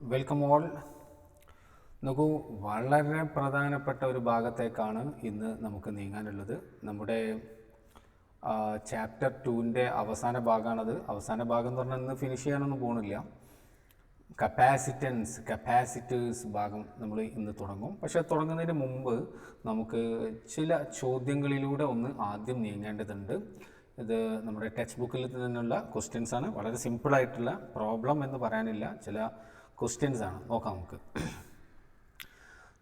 Welcome all. നോക്കൂ, വളരെ പ്രധാനപ്പെട്ട ഒരു ഭാഗത്തേക്കാണ് ഇന്ന് നമുക്ക് നീങ്ങാനുള്ളത്. നമ്മുടെ ചാപ്റ്റർ 2ൻ്റെ അവസാന ഭാഗമാണത്. അവസാന ഭാഗം എന്ന് പറഞ്ഞാൽ ഇന്ന് ഫിനിഷ് ചെയ്യാനൊന്നും പോകുന്നില്ല. കപ്പാസിറ്റേഴ്സ് ഭാഗം നമ്മൾ ഇന്ന് തുടങ്ങും. പക്ഷേ തുടങ്ങുന്നതിന് മുമ്പ് നമുക്ക് ചില ചോദ്യങ്ങളിലൂടെ ഒന്ന് ആദ്യം നീങ്ങേണ്ടതുണ്ട്. ഇത് നമ്മുടെ ടെക്സ്റ്റ് ബുക്കിൽ നിന്നുള്ള ക്വസ്റ്റ്യൻസ് ആണ്. വളരെ സിമ്പിളായിട്ടുള്ള, പ്രോബ്ലം എന്ന് പറയാനില്ല, ചില ക്വസ്റ്റ്യൻസ് ആണ്. നോക്കാം നമുക്ക്.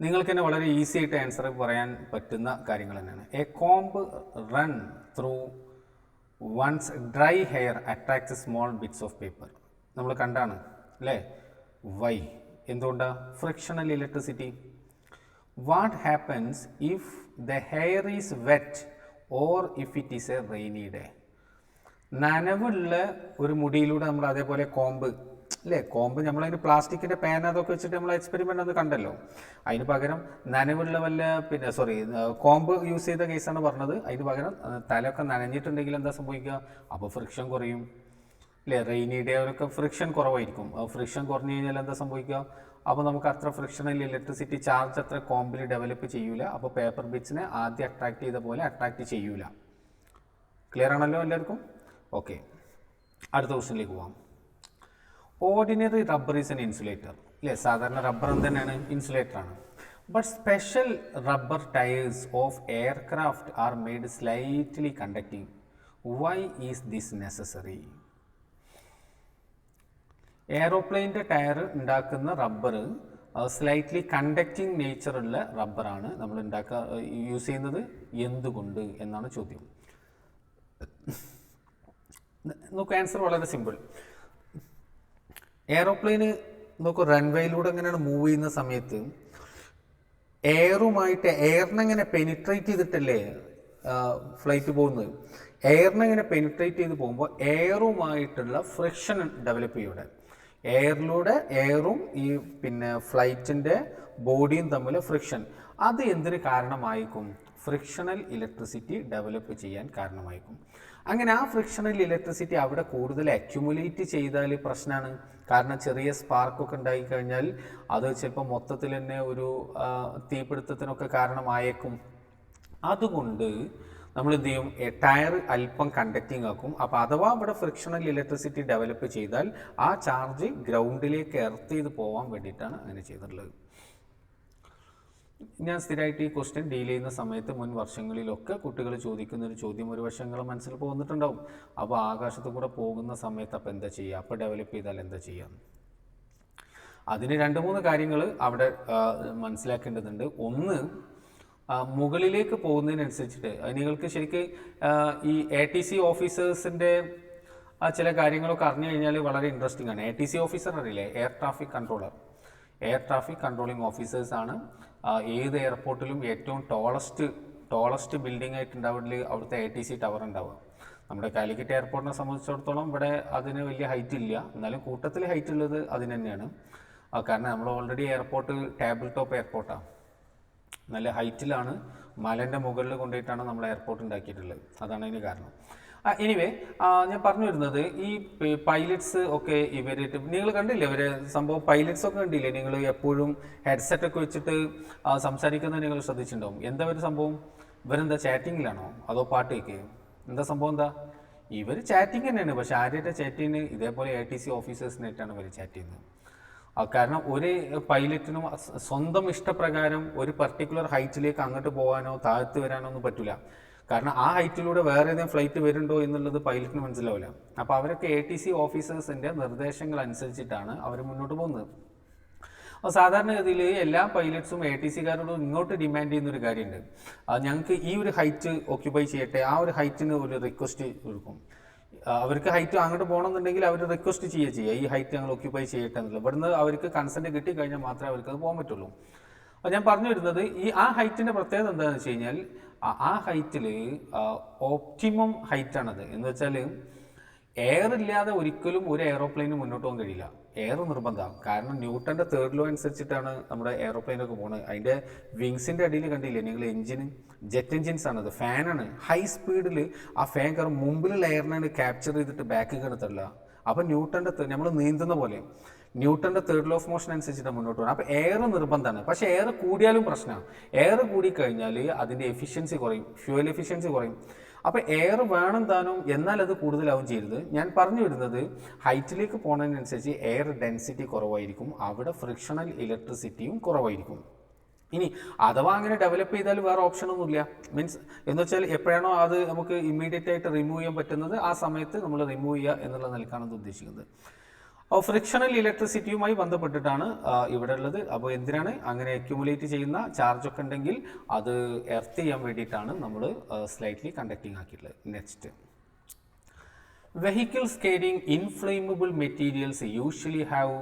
നിങ്ങൾക്ക് തന്നെ വളരെ ഈസി ആയിട്ട് ആൻസർ പറയാൻ പറ്റുന്ന കാര്യങ്ങൾ തന്നെയാണ്. A comb run through once dry hair attracts small bits of paper. നമ്മൾ കണ്ടാണ് അല്ലേ? വൈ? എന്തുകൊണ്ടാണ്? Frictional electricity. What happens if the hair is wet or if it is a rainy day? നനവുള്ള ഒരു മുടിയിലൂടെ നമ്മൾ അതേപോലെ കോമ്പ് അല്ലേ, കോമ്പ് നമ്മളതിന് പ്ലാസ്റ്റിക്കിൻ്റെ പാൻ അതൊക്കെ വെച്ചിട്ട് നമ്മൾ എക്സ്പെരിമെൻ്റ് അത് കണ്ടല്ലോ. അതിന് പകരം നനവുള്ള കോമ്പ് യൂസ് ചെയ്ത കേസാണ് പറഞ്ഞത്. അതിന് പകരം തലയൊക്കെ നനഞ്ഞിട്ടുണ്ടെങ്കിൽ എന്താ സംഭവിക്കുക? അപ്പോൾ ഫ്രിക്ഷൻ കുറയും അല്ലേ? റെയിനി ഡേ അവരൊക്കെ ഫ്രിക്ഷൻ കുറവായിരിക്കും. ഫ്രിക്ഷൻ കുറഞ്ഞു കഴിഞ്ഞാൽ എന്താ സംഭവിക്കുക? അപ്പോൾ നമുക്ക് അത്ര ഫ്രിക്ഷണൽ ഇലക്ട്രിസിറ്റി ചാർജ് അത്ര കോമ്പിൽ ഡെവലപ്പ് ചെയ്യൂല. അപ്പോൾ പേപ്പർ ബിറ്റ്സിനെ ആദ്യം അട്രാക്ട് ചെയ്ത പോലെ അട്രാക്ട് ചെയ്യൂല. ക്ലിയർ ആണല്ലോ എല്ലാവർക്കും? ഓക്കെ, അടുത്ത ക്വസ്റ്റ്യനിലേക്ക് പോവാം. Ordinary rubber is an insulator അല്ലേ? സാധാരണ റബ്ബർ തന്നെയാണ്, ഇൻസുലേറ്റർ ആണ്. But special rubber tyres of aircraft are made slightly conducting. Why is this necessary? എയറോപ്ലെയിൻ്റെ ടയർ ഉണ്ടാക്കുന്ന റബ്ബർ സ്ലൈറ്റ്ലി കണ്ടക്റ്റിംഗ് നേച്ചറുള്ള റബ്ബറാണ് നമ്മൾ യൂസ് ചെയ്യുന്നത്. എന്തുകൊണ്ട് എന്നാണ് ചോദ്യം. നമുക്ക് ആൻസർ വളരെ സിമ്പിൾ. എയറോപ്ലെയിന് നോക്കൂ, റൺവേയിലൂടെ എങ്ങനെയാണ് മൂവ് ചെയ്യുന്ന സമയത്ത് എയറിനെങ്ങനെ പെനിട്രേറ്റ് ചെയ്തിട്ടല്ലേ ഫ്ലൈറ്റ് പോകുന്നത്. എയറിനെങ്ങനെ പെനിട്രേറ്റ് ചെയ്ത് പോകുമ്പോൾ എയറുമായിട്ടുള്ള ഫ്രിക്ഷൻ ഡെവലപ്പ് ചെയ്യും. ഇവിടെ എയറിലൂടെ എയറും ഈ ഫ്ലൈറ്റിൻ്റെ ബോഡിയും തമ്മിൽ ഫ്രിക്ഷൻ, അത് എന്തിന് കാരണമായിരിക്കും? ഫ്രിക്ഷണൽ ഇലക്ട്രിസിറ്റി ഡെവലപ്പ് ചെയ്യാൻ കാരണമായിരിക്കും. അങ്ങനെ ആ ഫ്രിക്ഷണൽ ഇലക്ട്രിസിറ്റി അവിടെ കൂടുതൽ അക്യുമുലേറ്റ് ചെയ്താൽ പ്രശ്നമാണ്. കാരണം ചെറിയ സ്പാർക്കൊക്കെ ഉണ്ടായിക്കഴിഞ്ഞാൽ അത് ചിലപ്പോൾ മൊത്തത്തിൽ തന്നെ ഒരു തീപിടുത്തത്തിനൊക്കെ കാരണമായേക്കും. അതുകൊണ്ട് നമ്മൾ എന്ത് ചെയ്യും? ടയർ അല്പം കണ്ടക്റ്റിംഗ് ആക്കും. അപ്പോൾ അഥവാ ഇവിടെ ഫ്രിക്ഷണൽ ഇലക്ട്രിസിറ്റി ഡെവലപ്പ് ചെയ്താൽ ആ ചാർജ് ഗ്രൗണ്ടിലേക്ക് എർത്ത് ചെയ്ത് പോകാൻ വേണ്ടിയിട്ടാണ് അങ്ങനെ ചെയ്തിട്ടുള്ളത്. ഞാൻ സ്ഥിരമായിട്ട് ഈ ക്വസ്റ്റ്യൻ ഡീൽ ചെയ്യുന്ന സമയത്ത് മുൻ വർഷങ്ങളിലൊക്കെ കുട്ടികൾ ചോദിക്കുന്നൊരു ചോദ്യം ഒരു വർഷം നിങ്ങളുടെ മനസ്സിൽ പോകുന്നിട്ടുണ്ടാവും. അപ്പോൾ ആകാശത്ത് കൂടെ പോകുന്ന സമയത്ത് അപ്പോൾ എന്താ ചെയ്യുക? അപ്പോൾ ഡെവലപ്പ് ചെയ്താൽ എന്താ ചെയ്യുക? അതിന് 2-3 കാര്യങ്ങൾ അവിടെ മനസ്സിലാക്കേണ്ടതുണ്ട്. ഒന്ന്, മുകളിലേക്ക് പോകുന്നതിനനുസരിച്ചിട്ട് നിങ്ങൾക്ക് ശരിക്ക് ഈ ATC ഓഫീസേഴ്സിൻ്റെ ചില കാര്യങ്ങളൊക്കെ അറിഞ്ഞു കഴിഞ്ഞാൽ വളരെ ഇൻട്രസ്റ്റിംഗ് ആണ്. ATC ഓഫീസർ അറിയില്ലേ? Air traffic controller. Air traffic controlling ഓഫീസേഴ്സാണ് ഏത് എയർപോർട്ടിലും ഏറ്റവും ടോളസ്റ്റ് ബിൽഡിംഗ് ആയിട്ട് ഉണ്ടാവില്ല അവിടുത്തെ ATC ടവർ ഉണ്ടാവുക. നമ്മുടെ കാലിക്കറ്റ് എയർപോർട്ടിനെ സംബന്ധിച്ചിടത്തോളം ഇവിടെ അതിന് വലിയ ഹൈറ്റ് ഇല്ല, എന്നാലും കൂട്ടത്തിൽ ഹൈറ്റ് ഉള്ളത് അതിന് തന്നെയാണ്. കാരണം നമ്മൾ ഓൾറെഡി എയർപോർട്ട് ടേബിൾ ടോപ്പ് എയർപോർട്ടാണ്, നല്ല ഹൈറ്റിലാണ്, മലേൻ്റെ മുകളിൽ കൊണ്ടുപോയിട്ടാണ് നമ്മൾ എയർപോർട്ട് ഉണ്ടാക്കിയിട്ടുള്ളത്. അതാണ് അതിന് കാരണം. എനിവേ, ഞാൻ പറഞ്ഞു വരുന്നത് ഈ പൈലറ്റ്സ് ഒക്കെ ഇവരായിട്ട് നിങ്ങൾ കണ്ടില്ലേ? ഇവരെ സംഭവം പൈലറ്റ്സ് ഒക്കെ കണ്ടില്ലേ? നിങ്ങൾ എപ്പോഴും ഹെഡ്സെറ്റൊക്കെ വെച്ചിട്ട് സംസാരിക്കുന്നത് നിങ്ങൾ ശ്രദ്ധിച്ചിട്ടുണ്ടാവും. എന്താ ഒരു സംഭവം? ഇവരെന്താ ചാറ്റിങ്ങിലാണോ അതോ പാട്ട് കേൾക്കുകയും? എന്താ സംഭവം? എന്താ ഇവർ ചാറ്റിങ് തന്നെയാണ്. പക്ഷെ ആരുടെ ചാറ്റിങ്ങിന്? ഇതേപോലെ ATC ഓഫീസേഴ്സിനായിട്ടാണ് ഇവർ ചാറ്റ് ചെയ്യുന്നത്. കാരണം ഒരു പൈലറ്റിനും സ്വന്തം ഇഷ്ടപ്രകാരം ഒരു പർട്ടിക്കുലർ ഹൈറ്റിലേക്ക് അങ്ങോട്ട് പോകാനോ താഴ്ത്ത് വരാനോ ഒന്നും പറ്റില്ല. കാരണം ആ ഹൈറ്റിലൂടെ വേറെ ഏതെങ്കിലും ഫ്ലൈറ്റ് വരുന്നുണ്ടോ എന്നുള്ളത് പൈലറ്റിന് മനസ്സിലാവില്ല. അപ്പോൾ അവരൊക്കെ ATC ഓഫീസേഴ്സിൻ്റെ നിർദ്ദേശങ്ങൾ അനുസരിച്ചിട്ടാണ് അവർ മുന്നോട്ട് പോകുന്നത്. അപ്പോൾ സാധാരണഗതിയിൽ എല്ലാ പൈലറ്റ്സും ATCക്കാരോടും ഇങ്ങോട്ട് ഡിമാൻഡ് ചെയ്യുന്നൊരു കാര്യമുണ്ട്. ഞങ്ങൾക്ക് ഈ ഒരു ഹൈറ്റ് ഓക്യുപ്പൈ ചെയ്യട്ടെ, ആ ഒരു ഹൈറ്റിന് ഒരു റിക്വസ്റ്റ് കൊടുക്കും. അവർക്ക് ഹൈറ്റ് അങ്ങോട്ട് പോകണമെന്നുണ്ടെങ്കിൽ അവർ റിക്വസ്റ്റ് ചെയ്യുക, ഈ ഹൈറ്റ് ഞങ്ങൾ ഓക്യുപ്പൈ ചെയ്യട്ടെ എന്നുള്ളത്. ഇവിടുന്ന് അവർക്ക് കൺസെൻറ്റ് കിട്ടിക്കഴിഞ്ഞാൽ മാത്രമേ അവർക്ക് അത് പോകാൻ പറ്റുള്ളൂ. അപ്പോൾ ഞാൻ പറഞ്ഞു വരുന്നത് ആ ഹൈറ്റിൻ്റെ പ്രത്യേകത എന്താണെന്ന് വെച്ച് കഴിഞ്ഞാൽ ആ ഹൈറ്റിൽ ഓപ്റ്റിമം ഹൈറ്റാണത്. എന്ന് വെച്ചാൽ എയർ ഇല്ലാതെ ഒരിക്കലും ഒരു എയറോപ്ലെയിന് മുന്നോട്ട് പോകാൻ കഴിയില്ല. എയർ നിർബന്ധമാണ്. കാരണം ന്യൂട്ടൻ്റെ 3rd ലോ അനുസരിച്ചിട്ടാണ് നമ്മുടെ എയറോപ്ലെയിനൊക്കെ പോകുന്നത്. അതിൻ്റെ വിങ്സിൻ്റെ അടിയിൽ കണ്ടില്ലേ നിങ്ങൾ? ജെറ്റ് എൻജിൻസ് ആണത്, ഫാനാണ്. ഹൈ സ്പീഡിൽ ആ ഫാൻ കയറും മുമ്പിലുള്ള എയറിനാണ് ക്യാപ്ചർ ചെയ്തിട്ട് ബാക്ക് കിടത്തല്ല. അപ്പം ന്യൂട്ടൻ്റെ നമ്മൾ നീന്തുന്ന പോലെ ന്യൂട്ടൻ്റെ തേർഡ് ലോ ഓഫ് മോഷൻ അനുസരിച്ചിട്ട് മുന്നോട്ട് പോകണം. അപ്പോൾ എയർ നിർബന്ധമാണ്. പക്ഷേ എയർ കൂടിയാലും പ്രശ്നമാണ്. എയർ കൂടിക്കഴിഞ്ഞാൽ അതിൻ്റെ എഫിഷ്യൻസി കുറയും, ഫ്യൂവൽ എഫിഷ്യൻസി കുറയും. അപ്പോൾ എയർ വേണം താനും, എന്നാൽ അത് കൂടുതലാവും ചെയ്യരുത്. ഞാൻ പറഞ്ഞു വരുന്നത് ഹൈറ്റിലേക്ക് പോകുന്നതിനനുസരിച്ച് എയർ ഡെൻസിറ്റി കുറവായിരിക്കും, അവിടെ ഫ്രിക്ഷണൽ ഇലക്ട്രിസിറ്റിയും കുറവായിരിക്കും. ഇനി അഥവാ അങ്ങനെ ഡെവലപ്പ് ചെയ്താൽ വേറെ ഓപ്ഷനൊന്നുമില്ല. മീൻസ് എന്ന് വെച്ചാൽ എപ്പോഴാണോ അത് നമുക്ക് ഇമ്മീഡിയറ്റ് ആയിട്ട് റിമൂവ് ചെയ്യാൻ പറ്റുന്നത് ആ സമയത്ത് നമ്മൾ റിമൂവ് ചെയ്യുക എന്നുള്ള നിലക്കാണ് ഇത് ഉദ്ദേശിക്കുന്നത്. ഫ്രിക്ഷണൽ ഇലക്ട്രിസിറ്റിയുമായി ബന്ധപ്പെട്ടിട്ടാണ് ഇവിടെ ഉള്ളത്. അപ്പോൾ എന്തിനാണ് അങ്ങനെ അക്യുമുലേറ്റ് ചെയ്യുന്ന ചാർജൊക്കെ ഉണ്ടെങ്കിൽ അത് എർത്ത് ചെയ്യാൻ വേണ്ടിയിട്ടാണ് നമ്മൾ സ്ലൈറ്റ്ലി കണ്ടക്റ്റിംഗ് ആക്കിയിട്ടുള്ളത്. Next, vehicles carrying inflammable materials usually have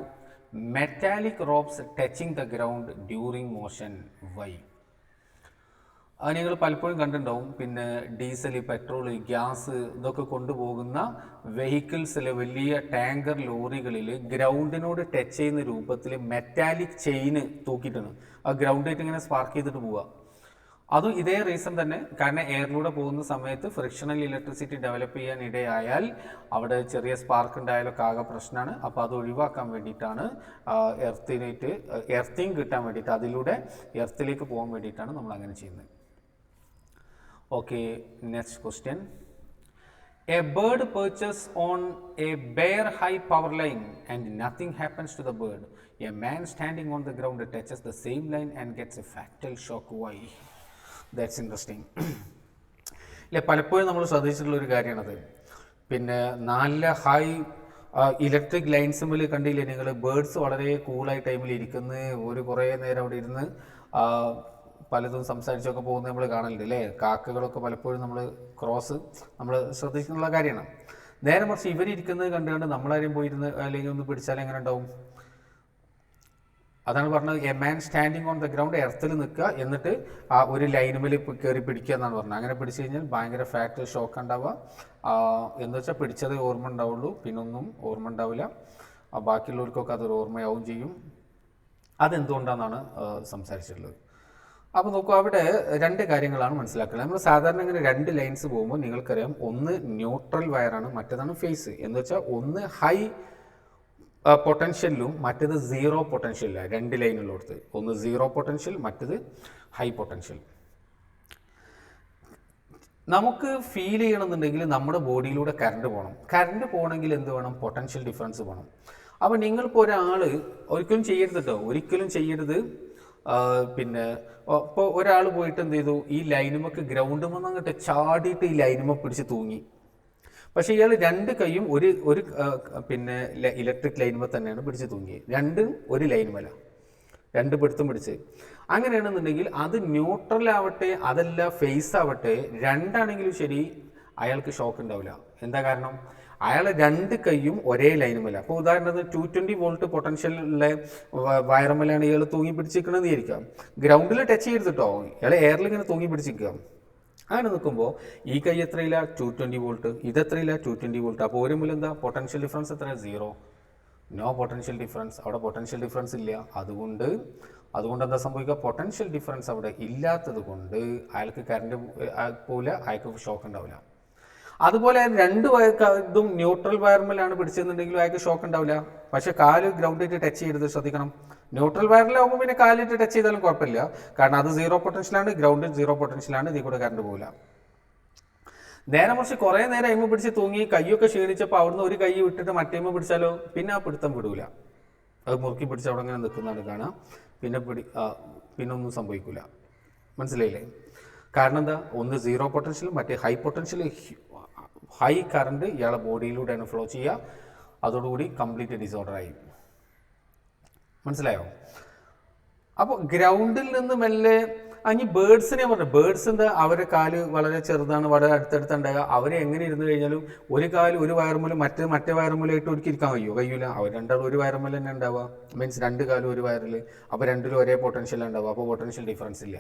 metallic ropes touching the ground during motion. Why? അത് നിങ്ങൾ പലപ്പോഴും കണ്ടിട്ടുണ്ടാവും. പിന്നെ ഡീസൽ, പെട്രോൾ, ഗ്യാസ് ഇതൊക്കെ കൊണ്ടുപോകുന്ന വെഹിക്കിൾസിൽ, വലിയ ടാങ്കർ ലോറികളിൽ ഗ്രൗണ്ടിനോട് ടച്ച് ചെയ്യുന്ന രൂപത്തിൽ മെറ്റാലിക് ചെയിന് തൂക്കിയിട്ടാണ് ആ ഗ്രൗണ്ടായിട്ട് ഇങ്ങനെ സ്പാർക്ക് ചെയ്തിട്ട് പോവുക. അതും ഇതേ റീസൺ തന്നെ. കാരണം എയറിലൂടെ പോകുന്ന സമയത്ത് ഫ്രിക്ഷണൽ ഇലക്ട്രിസിറ്റി ഡെവലപ്പ് ചെയ്യാൻ ഇടയായാൽ അവിടെ ചെറിയ സ്പാർക്ക് ഉണ്ടായാലൊക്കെ ആകെ പ്രശ്നമാണ്. അപ്പോൾ അത് ഒഴിവാക്കാൻ വേണ്ടിയിട്ടാണ് എർത്തിങ് കിട്ടാൻ വേണ്ടിയിട്ട്, അതിലൂടെ എർത്തിലേക്ക് പോകാൻ വേണ്ടിയിട്ടാണ് നമ്മൾ അങ്ങനെ ചെയ്യുന്നത്. Okay, next question. A bird perches on a bare high power line and nothing happens to the bird. A man standing on the ground touches the same line and gets a fatal shock. Why? That's interesting. ഇല്ല, പലപ്പോഴും നമ്മൾ ശ്രദ്ധിച്ചിട്ടുള്ള ഒരു കാര്യമാണത്. പിന്നെ നല്ല high electric ലൈൻസുമ്മിൽ കണ്ടില്ലേ നിങ്ങൾ, birds വളരെ കൂളായി ടൈമിൽ ഇരിക്കുന്ന ഒരു കുറേ നേരം അവിടെ ഇരുന്ന് പലതും സംസാരിച്ചൊക്കെ പോകുന്നത് നമ്മൾ കാണലുണ്ട് അല്ലേ. കാക്കകളൊക്കെ പലപ്പോഴും നമ്മൾ ശ്രദ്ധിച്ചിട്ടുള്ള കാര്യമാണ്. നേരെ മറിച്ച് ഇവരിയ്ക്കുന്നത് കണ്ടുകൊണ്ട് നമ്മളാരും പോയിരുന്ന് അല്ലെങ്കിൽ ഒന്ന് പിടിച്ചാൽ എങ്ങനെ ഉണ്ടാവും? അതാണ് പറഞ്ഞത്, a man standing on the ground, എർത്തിൽ നിൽക്കുക, എന്നിട്ട് ആ ഒരു ലൈനുമിൽ കയറി പിടിക്കുക എന്നാണ് പറഞ്ഞത്. അങ്ങനെ പിടിച്ചു കഴിഞ്ഞാൽ ഭയങ്കര ഫാക്ട് ഷോക്ക് ഉണ്ടാവുക. എന്ന് വെച്ചാൽ പിടിച്ചത് ഓർമ്മ ഉണ്ടാവുള്ളൂ, പിന്നൊന്നും ഓർമ്മ ഉണ്ടാവില്ല. ബാക്കിയുള്ളവർക്കൊക്കെ അതൊരു ഓർമ്മയാവും ചെയ്യും. അതെന്തുകൊണ്ടാണെന്നാണ് സംസാരിച്ചിട്ടുള്ളത്. അപ്പോൾ നോക്കൂ, അവിടെ രണ്ട് കാര്യങ്ങളാണ് മനസ്സിലാക്കുന്നത്. നമ്മൾ സാധാരണ ഇങ്ങനെ രണ്ട് ലൈൻസ് പോകുമ്പോൾ നിങ്ങൾക്കറിയാം, ഒന്ന് ന്യൂട്രൽ വയറാണ്, മറ്റേതാണ് ഫേസ്. എന്ന് വെച്ചാൽ ഒന്ന് ഹൈ പൊട്ടൻഷ്യലിലും മറ്റേത് സീറോ പൊട്ടൻഷ്യലിലാണ്. രണ്ട് ലൈനുള്ളടത്ത് ഒന്ന് സീറോ പൊട്ടൻഷ്യൽ, മറ്റേത് ഹൈ പൊട്ടൻഷ്യൽ. നമുക്ക് ഫീൽ ചെയ്യണമെന്നുണ്ടെങ്കിൽ നമ്മുടെ ബോഡിയിലൂടെ കറണ്ട് പോകണം. കറണ്ട് പോകണമെങ്കിൽ എന്ത് വേണം? പൊട്ടൻഷ്യൽ ഡിഫറൻസ് വേണം. അപ്പോൾ നിങ്ങളിപ്പോൾ ഒരാൾ ഒരിക്കലും ചെയ്യരുത് കേട്ടോ, ഒരിക്കലും ചെയ്യരുത്. പിന്നെ ഇപ്പോൾ ഒരാൾ പോയിട്ട് എന്ത് ചെയ്തു, ഈ ലൈനുമൊക്കെ ഗ്രൗണ്ടുമെന്ന് അങ്ങോട്ട് ചാടിയിട്ട് ഈ ലൈനുമ പിടിച്ച് തൂങ്ങി. പക്ഷേ ഇയാൾ രണ്ട് കൈയും ഒരു പിന്നെ ഇലക്ട്രിക് ലൈനുമ തന്നെയാണ് പിടിച്ച് തൂങ്ങിയത്. രണ്ടും ഒരു ലൈനുമല്ല, രണ്ട് പിടുത്തം പിടിച്ച്. അങ്ങനെയാണെന്നുണ്ടെങ്കിൽ അത് ന്യൂട്രൽ ആവട്ടെ അതല്ല ഫേസ് ആവട്ടെ, രണ്ടാണെങ്കിലും ശരി അയാൾക്ക് ഷോക്ക് ഉണ്ടാവില്ല. എന്താ കാരണം? അയാളെ രണ്ട് കൈയും ഒരേ ലൈനുമല്ല. അപ്പോൾ ഉദാഹരണത്തിന് 220 വോൾട്ട് പൊട്ടൻഷ്യലുള്ള വയറമ്മലാണ് ഇയാൾ തൂങ്ങി പിടിച്ചിരിക്കണമെന്ന് വിചാരിക്കാം. ഗ്രൗണ്ടിൽ ടച്ച് ചെയ്തിട്ടോ ഇയാൾ എയറിൽ ഇങ്ങനെ തൂങ്ങി പിടിച്ചിരിക്കുക. അങ്ങനെ നിൽക്കുമ്പോൾ ഈ കൈ എത്രയില്ല? 220 വോൾട്ട്, ഇതെത്രയില്ല? 220 വോൾട്ട്. അപ്പോൾ ഒരു മൂലം എന്താ പൊട്ടൻഷ്യൽ ഡിഫറൻസ്? എത്ര? സീറോ. No potential difference. അവിടെ പൊട്ടൻഷ്യൽ ഡിഫറൻസ് ഇല്ല. അതുകൊണ്ട് എന്താ സംഭവിക്കുക? പൊട്ടൻഷ്യൽ ഡിഫറൻസ് അവിടെ ഇല്ലാത്തത് കൊണ്ട് അയാൾക്ക് കറണ്ട് പോവില്ല, അയാൾക്ക് ഷോക്ക് ഉണ്ടാവില്ല. അതുപോലെ രണ്ട് ഇതും ന്യൂട്രൽ വയർമലാണ് പിടിച്ചെന്നുണ്ടെങ്കിലും അയാൾക്ക് ഷോക്ക് ഉണ്ടാവില്ല. പക്ഷെ കാല് ഗ്രൗണ്ടിട്ട് ടച്ച് ചെയ്യരുത്, ശ്രദ്ധിക്കണം. ന്യൂട്രൽ വയറിലാവുമ്പോൾ പിന്നെ കാലിട്ട് ടച്ച് ചെയ്താലും കുഴപ്പമില്ല, കാരണം അത് സീറോ പൊട്ടൻഷ്യലാണ്, ഗ്രൗണ്ട് സീറോ പൊട്ടൻഷ്യലാണ്, ഇതിൽ കൂടെ കറണ്ട് പോകില്ല. നേരെ മറിച്ച് കുറേ നേരം അയിമ പിടിച്ച് തൂങ്ങി കൈയൊക്കെ ക്ഷീണിച്ചപ്പോൾ അവിടുന്ന് ഒരു കൈ വിട്ടിട്ട് മറ്റേമ പിടിച്ചാലോ പിന്നെ ആ പിടുത്തം വിടൂല. അത് മുറുക്കി പിടിച്ച് അവിടെ അങ്ങനെ നിൽക്കുന്നതാണ് കാണാം. പിന്നെ ഒന്നും സംഭവിക്കില്ല. മനസ്സിലായില്ലേ? കാരണം എന്താ? ഒന്ന് സീറോ പൊട്ടൻഷ്യൽ, മറ്റേ ഹൈ പൊട്ടൻഷ്യൽ. ഹൈ കറണ്ട് ഇയാളെ ബോഡിയിലൂടെയാണ് ഫ്ലോ ചെയ്യുക. അതോടുകൂടി കംപ്ലീറ്റ് ഡിസോർഡറായി. മനസ്സിലായോ? അപ്പോൾ ഗ്രൗണ്ടിൽ നിന്ന് മെല്ലെ ഇനി ബേർഡ്സിനെ പറഞ്ഞു. ബേർഡ്സ് എന്താ, അവരുടെ കാല് വളരെ ചെറുതാണ്, വളരെ അടുത്തടുത്തുണ്ടാകുക. അവരെ എങ്ങനെ ഇരുന്ന് കഴിഞ്ഞാലും ഒരു കാല് ഒരു വയറുമൂലം മറ്റേ വയറുമൂലമായിട്ട് ഒരിക്കലിരിക്കാൻ കഴിയില്ല. അവർ രണ്ടാളും ഒരു വയറുമൂലം തന്നെ ഉണ്ടാവുക. മീൻസ് രണ്ട് കാലും ഒരു വയറിൽ. അപ്പോൾ രണ്ടിലും ഒരേ പൊട്ടൻഷ്യൽ ഉണ്ടാവുക. അപ്പോൾ പൊട്ടൻഷ്യൽ ഡിഫറൻസ് ഇല്ല.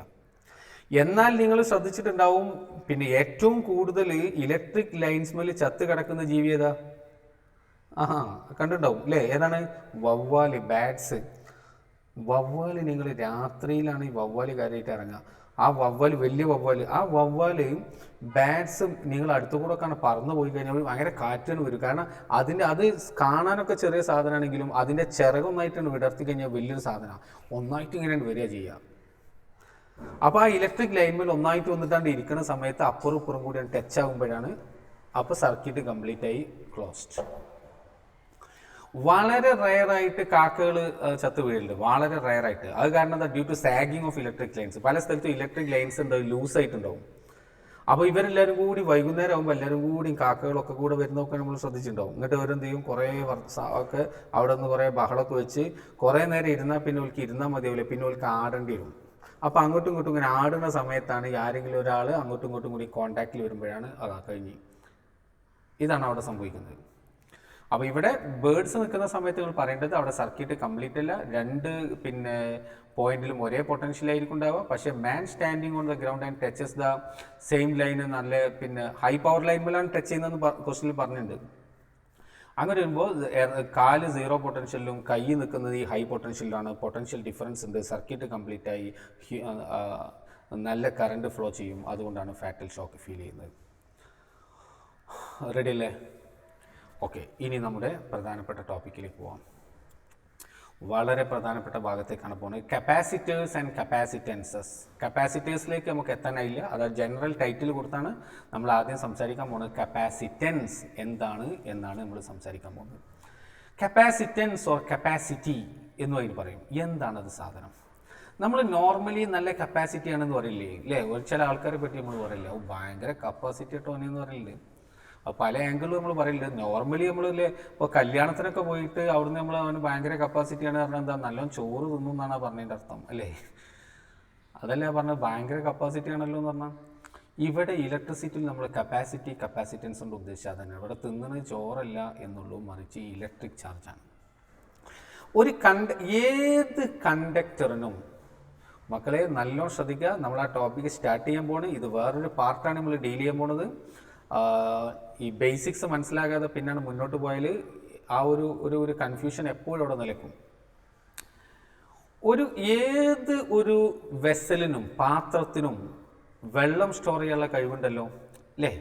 എന്നാൽ നിങ്ങൾ ശ്രദ്ധിച്ചിട്ടുണ്ടാവും, പിന്നെ ഏറ്റവും കൂടുതൽ ഇലക്ട്രിക് ലൈൻസ് മേൽ ചത്ത് കിടക്കുന്ന ജീവി ഏതാ? കണ്ടിട്ടുണ്ടാവും അല്ലേ? ഏതാണ്? വവ്വാല്, ബാറ്റ്സ്. വവ്വാല് നിങ്ങൾ രാത്രിയിലാണ് ഈ വവ്വാല് കാര്യമായിട്ട് ഇറങ്ങുക. ആ വവ്വാൽ, വലിയ വവ്വാൽ, ആ വവ്വാൽ ബാറ്റ്സ് നിങ്ങൾ അടുത്തു കൂടെ ഒക്കെ പറന്നു പോയി കഴിഞ്ഞാൽ ഭയങ്കര കാറ്റാണ് വരും. കാരണം അത് കാണാനൊക്കെ ചെറിയ സാധനമാണെങ്കിലും അതിൻ്റെ ചിറകൊന്നായിട്ടാണ് വിടർത്തി കഴിഞ്ഞാൽ വലിയൊരു സാധനമാണ്, ഒന്നായിട്ട് ഇങ്ങനെയാണ് വരിക ചെയ്യുക. അപ്പോൾ ആ ഇലക്ട്രിക് ലൈൻമേൽ ഒന്നായിട്ട് വന്നിട്ടാണ്ട് ഇരിക്കുന്ന സമയത്ത് അപ്പുറം ഇപ്പുറം കൂടി ടച്ച് ആകുമ്പോഴാണ് അപ്പോൾ സർക്യൂട്ട് കംപ്ലീറ്റ് ആയി ക്ലോസ്ഡ്. വളരെ റയറായിട്ട് കാക്കകൾ ചത്തു വീഴുന്നുണ്ട്, വളരെ റയറായിട്ട്. അത് കാരണം എന്താ, due to sagging of electric lines. പല സ്ഥലത്തും ഇലക്ട്രിക് ലൈൻസ് ഉണ്ടാവും, ലൂസായിട്ടുണ്ടാവും. അപ്പോൾ ഇവരെല്ലാവരും കൂടി വൈകുന്നേരം ആകുമ്പോൾ എല്ലാവരും കൂടി കാക്കകളൊക്കെ കൂടെ വരുന്നതൊക്കെ നമ്മൾ ശ്രദ്ധിച്ചിട്ടുണ്ടാവും. എന്നിട്ട് അവരെന്ത് ചെയ്യും, കുറേ ഒക്കെ അവിടെ നിന്ന് കുറേ ബഹളമൊക്കെ വെച്ച് കുറേ നേരം ഇരുന്നാൽ പിന്നെ ഓൾക്ക് ഇരുന്നാൽ മതിയാവില്ല, പിന്നെ ഓൾക്ക് ആടേണ്ടി വരും. അപ്പോൾ അങ്ങോട്ടും ഇങ്ങോട്ടും ഇങ്ങനെ ആടുന്ന സമയത്താണ് ആരെങ്കിലും ഒരാൾ അങ്ങോട്ടും ഇങ്ങോട്ടും കൂടി കോൺടാക്റ്റിൽ വരുമ്പോഴാണ് കഴിഞ്ഞ്. ഇതാണ് അവിടെ സംഭവിക്കുന്നത്. അപ്പോൾ ഇവിടെ ബേർഡ്സ് നിൽക്കുന്ന സമയത്ത് നിങ്ങൾ പറയേണ്ടത് അവിടെ സർക്യൂട്ട് കംപ്ലീറ്റ് അല്ല, രണ്ട് പോയിന്റിലും ഒരേ പൊട്ടൻഷ്യലായിരിക്കും ഉണ്ടാവുക. പക്ഷേ മാൻ standing on the ground and touches the same line, നല്ല ഹൈ പവർ ലൈനിലാണ് ടച്ച് ചെയ്യുന്നതെന്ന് ക്വസ്റ്റിനിൽ പറഞ്ഞിട്ടുണ്ട്. അങ്ങനെ വരുമ്പോൾ കാല് 0 പൊട്ടൻഷ്യലിലും കൈ നിൽക്കുന്നത് ഈ ഹൈ പൊട്ടൻഷ്യലിലാണ്. പൊട്ടൻഷ്യൽ ഡിഫറൻസ് ഉണ്ട്, സർക്യൂട്ട് കംപ്ലീറ്റ് ആയി, നല്ല കറണ്ട് ഫ്ലോ ചെയ്യും. അതുകൊണ്ടാണ് ഫാറ്റൽ ഷോക്ക് ഫീൽ ചെയ്യുന്നത്. റെഡി അല്ലേ? ഓക്കെ, ഇനി നമ്മുടെ പ്രധാനപ്പെട്ട ടോപ്പിക്കിലേക്ക് പോവാം. വളരെ പ്രധാനപ്പെട്ട ഭാഗത്തേക്കാണ് പോകുന്നത്, കപ്പാസിറ്റേഴ്സ് ആൻഡ് കപ്പാസിറ്റൻസസ്. കപ്പാസിറ്റേഴ്സിലേക്ക് നമുക്ക് എത്താനായില്ല, അത് ജനറൽ ടൈറ്റിൽ കൊടുത്താണ് നമ്മൾ ആദ്യം സംസാരിക്കാൻ പോകുന്നത്. കപ്പാസിറ്റൻസ് എന്താണ് എന്നാണ് നമ്മൾ സംസാരിക്കാൻ പോകുന്നത്. കപ്പാസിറ്റൻസ് ഓർ കപ്പാസിറ്റി എന്ന് അതിന് പറയും. എന്താണത് സാധനം? നമ്മൾ നോർമലി നല്ല കപ്പാസിറ്റി ആണെന്ന് പറയില്ലേ അല്ലേ? ചില ആൾക്കാരെ പറ്റി നമ്മൾ പറയില്ല, ഭയങ്കര കപ്പാസിറ്റി ടോനെന്ന് പറയില്ലേ. പല ആംഗിളും നമ്മൾ പറയില്ല. നോർമലി നമ്മളില്ലേ, ഇപ്പോൾ കല്യാണത്തിനൊക്കെ പോയിട്ട് അവിടുന്ന് നമ്മൾ അവന് ഭയങ്കര കപ്പാസിറ്റിയാണ് പറഞ്ഞാൽ എന്താ, നല്ലോണം ചോറ് തിന്നും എന്നാണ് പറഞ്ഞതിൻ്റെ അർത്ഥം അല്ലേ? അതല്ലേ പറഞ്ഞത്, ഭയങ്കര കപ്പാസിറ്റി ആണല്ലോ എന്ന് പറഞ്ഞാൽ. ഇവിടെ ഇലക്ട്രിസിറ്റിയിൽ നമ്മൾ കപ്പാസിറ്റി കപ്പാസിറ്റൻസ് കൊണ്ട് ഉദ്ദേശിച്ചാൽ തന്നെ ഇവിടെ തിന്നുന്നത് ചോറല്ല എന്നുള്ളൂ, മറിച്ച് ഇലക്ട്രിക് ചാർജാണ്. ഏത് കണ്ടക്ടറിനും, മക്കളെ നല്ലോണം ശ്രദ്ധിക്കുക, നമ്മൾ ആ ടോപ്പിക്ക് സ്റ്റാർട്ട് ചെയ്യാൻ പോകണം. ഇത് വേറൊരു പാർട്ടാണ് നമ്മൾ ഡീൽ ചെയ്യാൻ പോണത്. ഈ ബേസിക്സ് മനസ്സിലാകാതെ പിന്നാണ് മുന്നോട്ട് പോയാൽ ആ ഒരു കൺഫ്യൂഷൻ എപ്പോഴും അവിടെ നിലക്കും. ഏത് ഒരു വെസലിനും പാത്രത്തിനും വെള്ളം സ്റ്റോർ ചെയ്യാനുള്ള കഴിവുണ്ടല്ലോ അല്ലേ?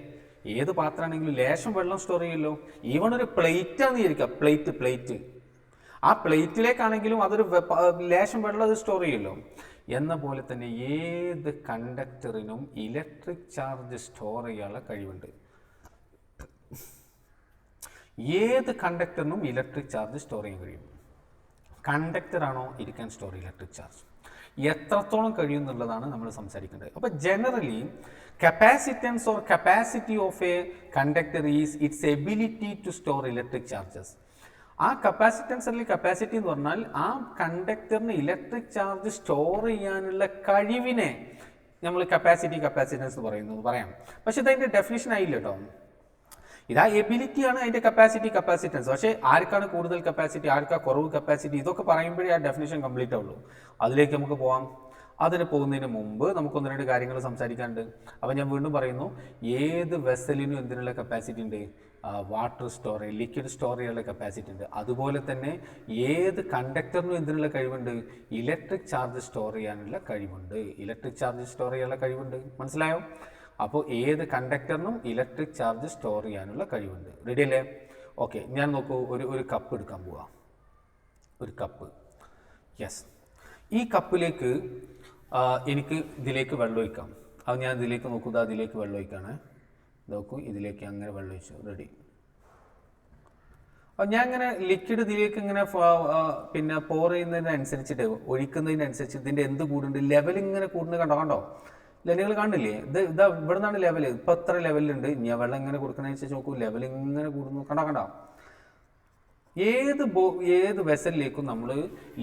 ഏത് പാത്രമാണെങ്കിലും ലേശം വെള്ളം സ്റ്റോർ ചെയ്യുമല്ലോ. ഈവൺ ഒരു പ്ലേറ്റാന്ന് വിചാരിക്കുക, പ്ലേറ്റ് ആ പ്ലേറ്റിലേക്കാണെങ്കിലും അതൊരു ലേശം വെള്ളം അത് സ്റ്റോർ ചെയ്യുമല്ലോ. എന്ന പോലെ തന്നെ ഏത് കണ്ടക്ടറിനും ഇലക്ട്രിക് ചാർജ് സ്റ്റോർ ചെയ്യാനുള്ള കഴിവുണ്ട്. ഏത് കണ്ടക്ടറിനും ഇലക്ട്രിക് ചാർജ് സ്റ്റോർ ചെയ്യാൻ കഴിയും. കണ്ടക്ടറാണോ it can store electric charge. എത്രത്തോളം കഴിയും എന്നുള്ളതാണ് നമ്മൾ സംസാരിക്കേണ്ടത്. അപ്പോൾ generally capacitance or capacity of a conductor is its ability to store electric charges. ആ കപ്പാസിറ്റൻസ് അല്ലെങ്കിൽ കപ്പാസിറ്റി എന്ന് പറഞ്ഞാൽ ആ കണ്ടക്ടറിന് ഇലക്ട്രിക് ചാർജ് സ്റ്റോർ ചെയ്യാനുള്ള കഴിവിനെ നമ്മൾ കപ്പാസിറ്റൻസ് പറയാം. പക്ഷെ ഇതതിൻ്റെ ഡെഫിനിഷൻ ആയില്ല കേട്ടോ. ഇതാ എബിലിറ്റിയാണ് അതിൻ്റെ കപ്പാസിറ്റൻസ്. പക്ഷേ ആർക്കാണ് കൂടുതൽ കപ്പാസിറ്റി, ആർക്കാണ് കുറവ് കപ്പാസിറ്റി, ഇതൊക്കെ പറയുമ്പോഴേ ആ ഡെഫിനിഷൻ കംപ്ലീറ്റ് ആവുള്ളൂ. അതിലേക്ക് നമുക്ക് പോകാം. അതിന് പോകുന്നതിന് മുമ്പ് നമുക്കൊന്ന് രണ്ട് കാര്യങ്ങൾ സംസാരിക്കാനുണ്ട്. അപ്പോൾ ഞാൻ വീണ്ടും പറയുന്നു, ഏത് വെസലിനും എന്തിനുള്ള കപ്പാസിറ്റി ഉണ്ട്? വാട്ടർ സ്റ്റോറേജ്, ലിക്വിഡ് സ്റ്റോർ ചെയ്യാനുള്ള കപ്പാസിറ്റി ഉണ്ട്. അതുപോലെ തന്നെ ഏത് കണ്ടക്ടറിനും എന്തിനുള്ള കഴിവുണ്ട്? ഇലക്ട്രിക് ചാർജ് സ്റ്റോർ ചെയ്യാനുള്ള കഴിവുണ്ട്. മനസ്സിലായോ? അപ്പോൾ ഏത് കണ്ടക്ടറിനും ഇലക്ട്രിക് ചാർജ് സ്റ്റോർ ചെയ്യാനുള്ള കഴിവുണ്ട്. റെഡി അല്ലേ? ഓക്കെ, ഞാൻ നോക്കൂ, ഒരു കപ്പ് എടുക്കാൻ പോവാം. ഒരു കപ്പ്, യെസ്. ഈ കപ്പിലേക്ക് എനിക്ക് ഇതിലേക്ക് വെള്ളം ഒഴിക്കാം. അത് ഞാൻ ഇതിലേക്ക് നോക്കുക, അതിലേക്ക് വെള്ളം ഒഴിക്കാണ്. നോക്കൂ, ഇതിലേക്ക് അങ്ങനെ വെള്ളം ഒഴിച്ചു. റെഡി. അപ്പോൾ ഞാൻ ഇങ്ങനെ ലിക്വിഡ് ഇതിലേക്ക് ഇങ്ങനെ പോർ ചെയ്യുന്നതിനനുസരിച്ചിട്ട്, ഒഴിക്കുന്നതിനനുസരിച്ച് ഇതിൻ്റെ എന്ത് കൂടുന്നുണ്ട്, ലെവൽ ഇങ്ങനെ കൂടുന്നത് കണ്ടോ? നിങ്ങൾ കാണില്ലേ? ഇതാ ഇവിടെ നിന്നാണ് ലെവൽ. ഇപ്പം എത്ര ലെവലുണ്ട്, ഞാൻ വെള്ളം ഇങ്ങനെ കൊടുക്കുന്നതിനനുസരിച്ച് നോക്കൂ, ലെവൽ ഇങ്ങനെ കൂടുന്നു. കണ്ടോ? ഏത് വെസലിലേക്കും നമ്മൾ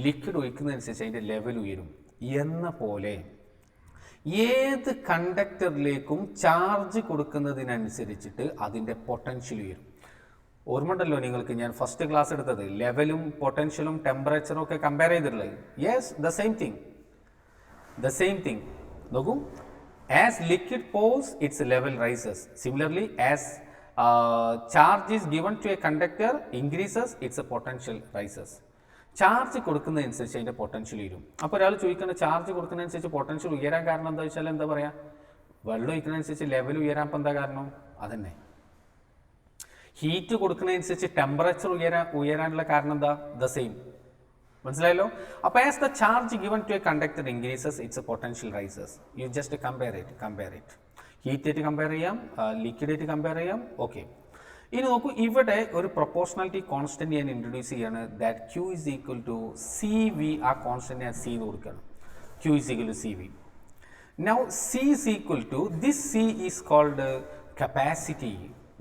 ലിക്വിഡ് ഒഴിക്കുന്നതനുസരിച്ച് അതിൻ്റെ ലെവൽ ഉയരും. എന്ന പോലെ ഏത് കണ്ടക്ടറിലേക്കും ചാർജ് കൊടുക്കുന്നതിനനുസരിച്ചിട്ട് അതിൻ്റെ പൊട്ടൻഷ്യൽ ഉയരും. ഓർമ്മ ഉണ്ടല്ലോ നിങ്ങൾക്ക്, ഞാൻ ഫസ്റ്റ് ക്ലാസ് എടുത്തത് ലെവലും പൊട്ടൻഷ്യലും ടെമ്പറേച്ചറും ഒക്കെ കമ്പയർ ചെയ്തിട്ടുള്ളത്. Yes, the same thing. നോക്കൂ, as liquid pours, its level rises. Similarly, as charge is given to a conductor increases, its potential rises. Charge കൊടുക്കുന്നതനുസരിച്ച് അതിൻ്റെ പൊട്ടൻഷ്യൽ ഉയരും. അപ്പോൾ ഒരാൾ ചോദിക്കുന്ന ചാർജ് കൊടുക്കുന്നതനുസരിച്ച് പൊട്ടൻഷ്യൽ ഉയരാൻ കാരണം എന്താ വെച്ചാൽ എന്താ പറയുക, വെള്ളം ഒഴിക്കുന്നതനുസരിച്ച് ലെവൽ ഉയരാൻ ഇപ്പം എന്താ കാരണം? അതന്നെ. ഹീറ്റ് കൊടുക്കുന്നതനുസരിച്ച് ടെമ്പറേച്ചർ ഉയരാനുള്ള കാരണം എന്താ? The same. മനസ്സിലായല്ലോ? അപ്പോൾ as the charge given to a conductor increases its potential rises. You just compare it. ഹീറ്റായിട്ട് കമ്പയർ ചെയ്യാം, ലിക്വിഡായിട്ട് കമ്പയർ ചെയ്യാം. ഓക്കെ, ഇനി നോക്കൂ, ഇവിടെ ഒരു പ്രൊപ്പോർഷണാലിറ്റി കോൺസ്റ്റന്റ് ഞാൻ ഇൻട്രൊഡ്യൂസ് ചെയ്യാണ്. That Q is equal to C V. ആ കോൺസ്റ്റന്റ് ഞാൻ സി എന്ന് കൊടുക്കണം. Q is equal to C V. Now C is equal to this C is called capacity.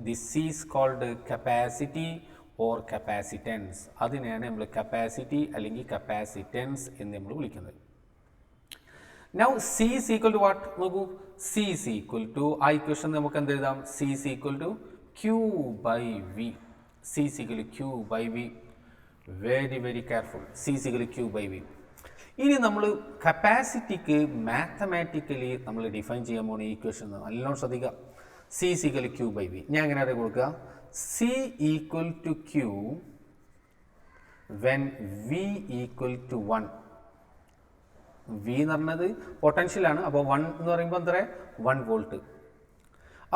This C is called capacity or capacitance. അതിനെയാണ് നമ്മൾ capacity അല്ലെങ്കിൽ capacitance എന്ന് നമ്മൾ വിളിക്കുന്നത്. Now C is equal to what? നോക്കൂ, C is equal to, ആ equation നമുക്ക് എന്ത് എഴുതാം? C is equal to Q by V. C is equal to Q by V. Very careful. C is equal to Q by V. ഇനി നമ്മൾ കപ്പാസിറ്റിക്ക് mathematically നമ്മൾ define ചെയ്യാൻ പോകുന്ന ഈക്വേഷൻ നല്ലോണം ശ്രദ്ധിക്കുക. C is equal to Q by V. ഞാൻ എങ്ങനെ കൊടുക്കുക? C equal to Q when V equal to 1. V എന്ന് പറഞ്ഞത് പൊട്ടൻഷ്യലാണ്. അപ്പോൾ 1 എന്ന് പറയുമ്പോൾ എന്താ? 1 വോൾട്ട്.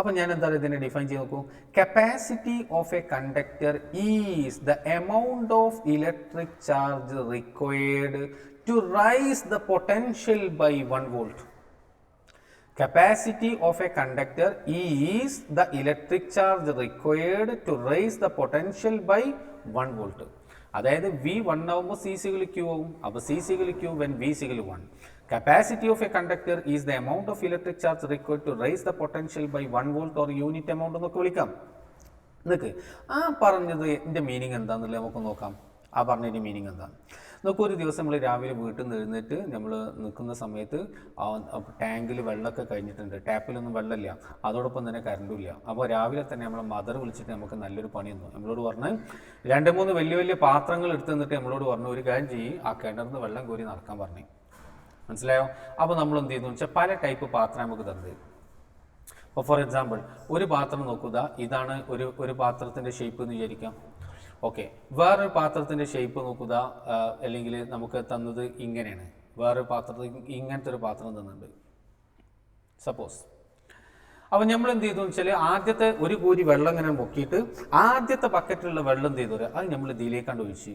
അപ്പോൾ ഞാൻ എന്താ ഇതിനെ ഡിഫൈൻ ചെയ്ത് നോക്കൂ. Capacity of a conductor is the amount of electric charge required to raise the potential by 1 volt. Capacity of a conductor is the electric charge required to raise the potential by 1 volt. അതായത് V 1 ആവുമ്പോൾ C സിഗിൾ Q ആവും. അപ്പോൾ C സിഗിൾ Q when V സിഗിൾ 1. Capacity of a conductor is the amount of electric charge required to raise the potential by 1 volt or unit amount എന്നൊക്കെ വിളിക്കാം. നിങ്ങൾക്ക് ആ പറഞ്ഞത് എൻ്റെ മീനിങ് എന്താണെന്നല്ലേ നമുക്ക് നോക്കാം. ആ പറഞ്ഞതിൻ്റെ മീനിങ് എന്താണ് നോക്കൂ. ഒരു ദിവസം നമ്മൾ രാവിലെ വീട്ടിൽ നിന്ന് എഴുന്നേറ്റ് നമ്മൾ നിൽക്കുന്ന സമയത്ത് ടാങ്കിൽ വെള്ളമൊക്കെ കഴിഞ്ഞിട്ടുണ്ട്, ടാപ്പിലൊന്നും വെള്ളമില്ല, അതോടൊപ്പം തന്നെ കറണ്ടും ഇല്ല. അപ്പോൾ രാവിലെ തന്നെ നമ്മളെ മദർ വിളിച്ചിട്ട് നമുക്ക് നല്ലൊരു പണി തന്നു. നമ്മളോട് പറഞ്ഞ് 2-3 വലിയ പാത്രങ്ങൾ എടുത്ത് നിന്നിട്ട് നമ്മളോട് പറഞ്ഞു, ഒരു കാര്യം ചെയ്യും, ആ കിണറിന്ന് വെള്ളം കോരി നടക്കാൻ പറഞ്ഞു. മനസ്സിലായോ? അപ്പോൾ നമ്മൾ എന്ത് ചെയ്യുന്നു വെച്ചാൽ പല ടൈപ്പ് പാത്രം നമുക്ക് തന്നത്. അപ്പോൾ ഫോർ എക്സാമ്പിൾ ഒരു പാത്രം നോക്കുക, ഇതാണ് ഒരു പാത്രത്തിൻ്റെ ഷേപ്പ് എന്ന് വിചാരിക്കാം. ഓക്കെ, വേറൊരു പാത്രത്തിൻ്റെ ഷേപ്പ് നോക്കുക, അല്ലെങ്കിൽ നമുക്ക് തന്നത് ഇങ്ങനെയാണ്. വേറൊരു പാത്രത്തിൽ ഇങ്ങനത്തെ ഒരു പാത്രം തന്നിട്ടുണ്ട് സപ്പോസ്. അപ്പോൾ നമ്മൾ എന്ത് ചെയ്തു വെച്ചാൽ ആദ്യത്തെ ഒരു കോരി വെള്ളം ഇങ്ങനെ പൊക്കിയിട്ട് ആദ്യത്തെ ബക്കറ്റിലുള്ള വെള്ളം എന്ത് ചെയ്തു, അത് നമ്മൾ ഇതിലേക്കാണ്ട് ഒഴിച്ച്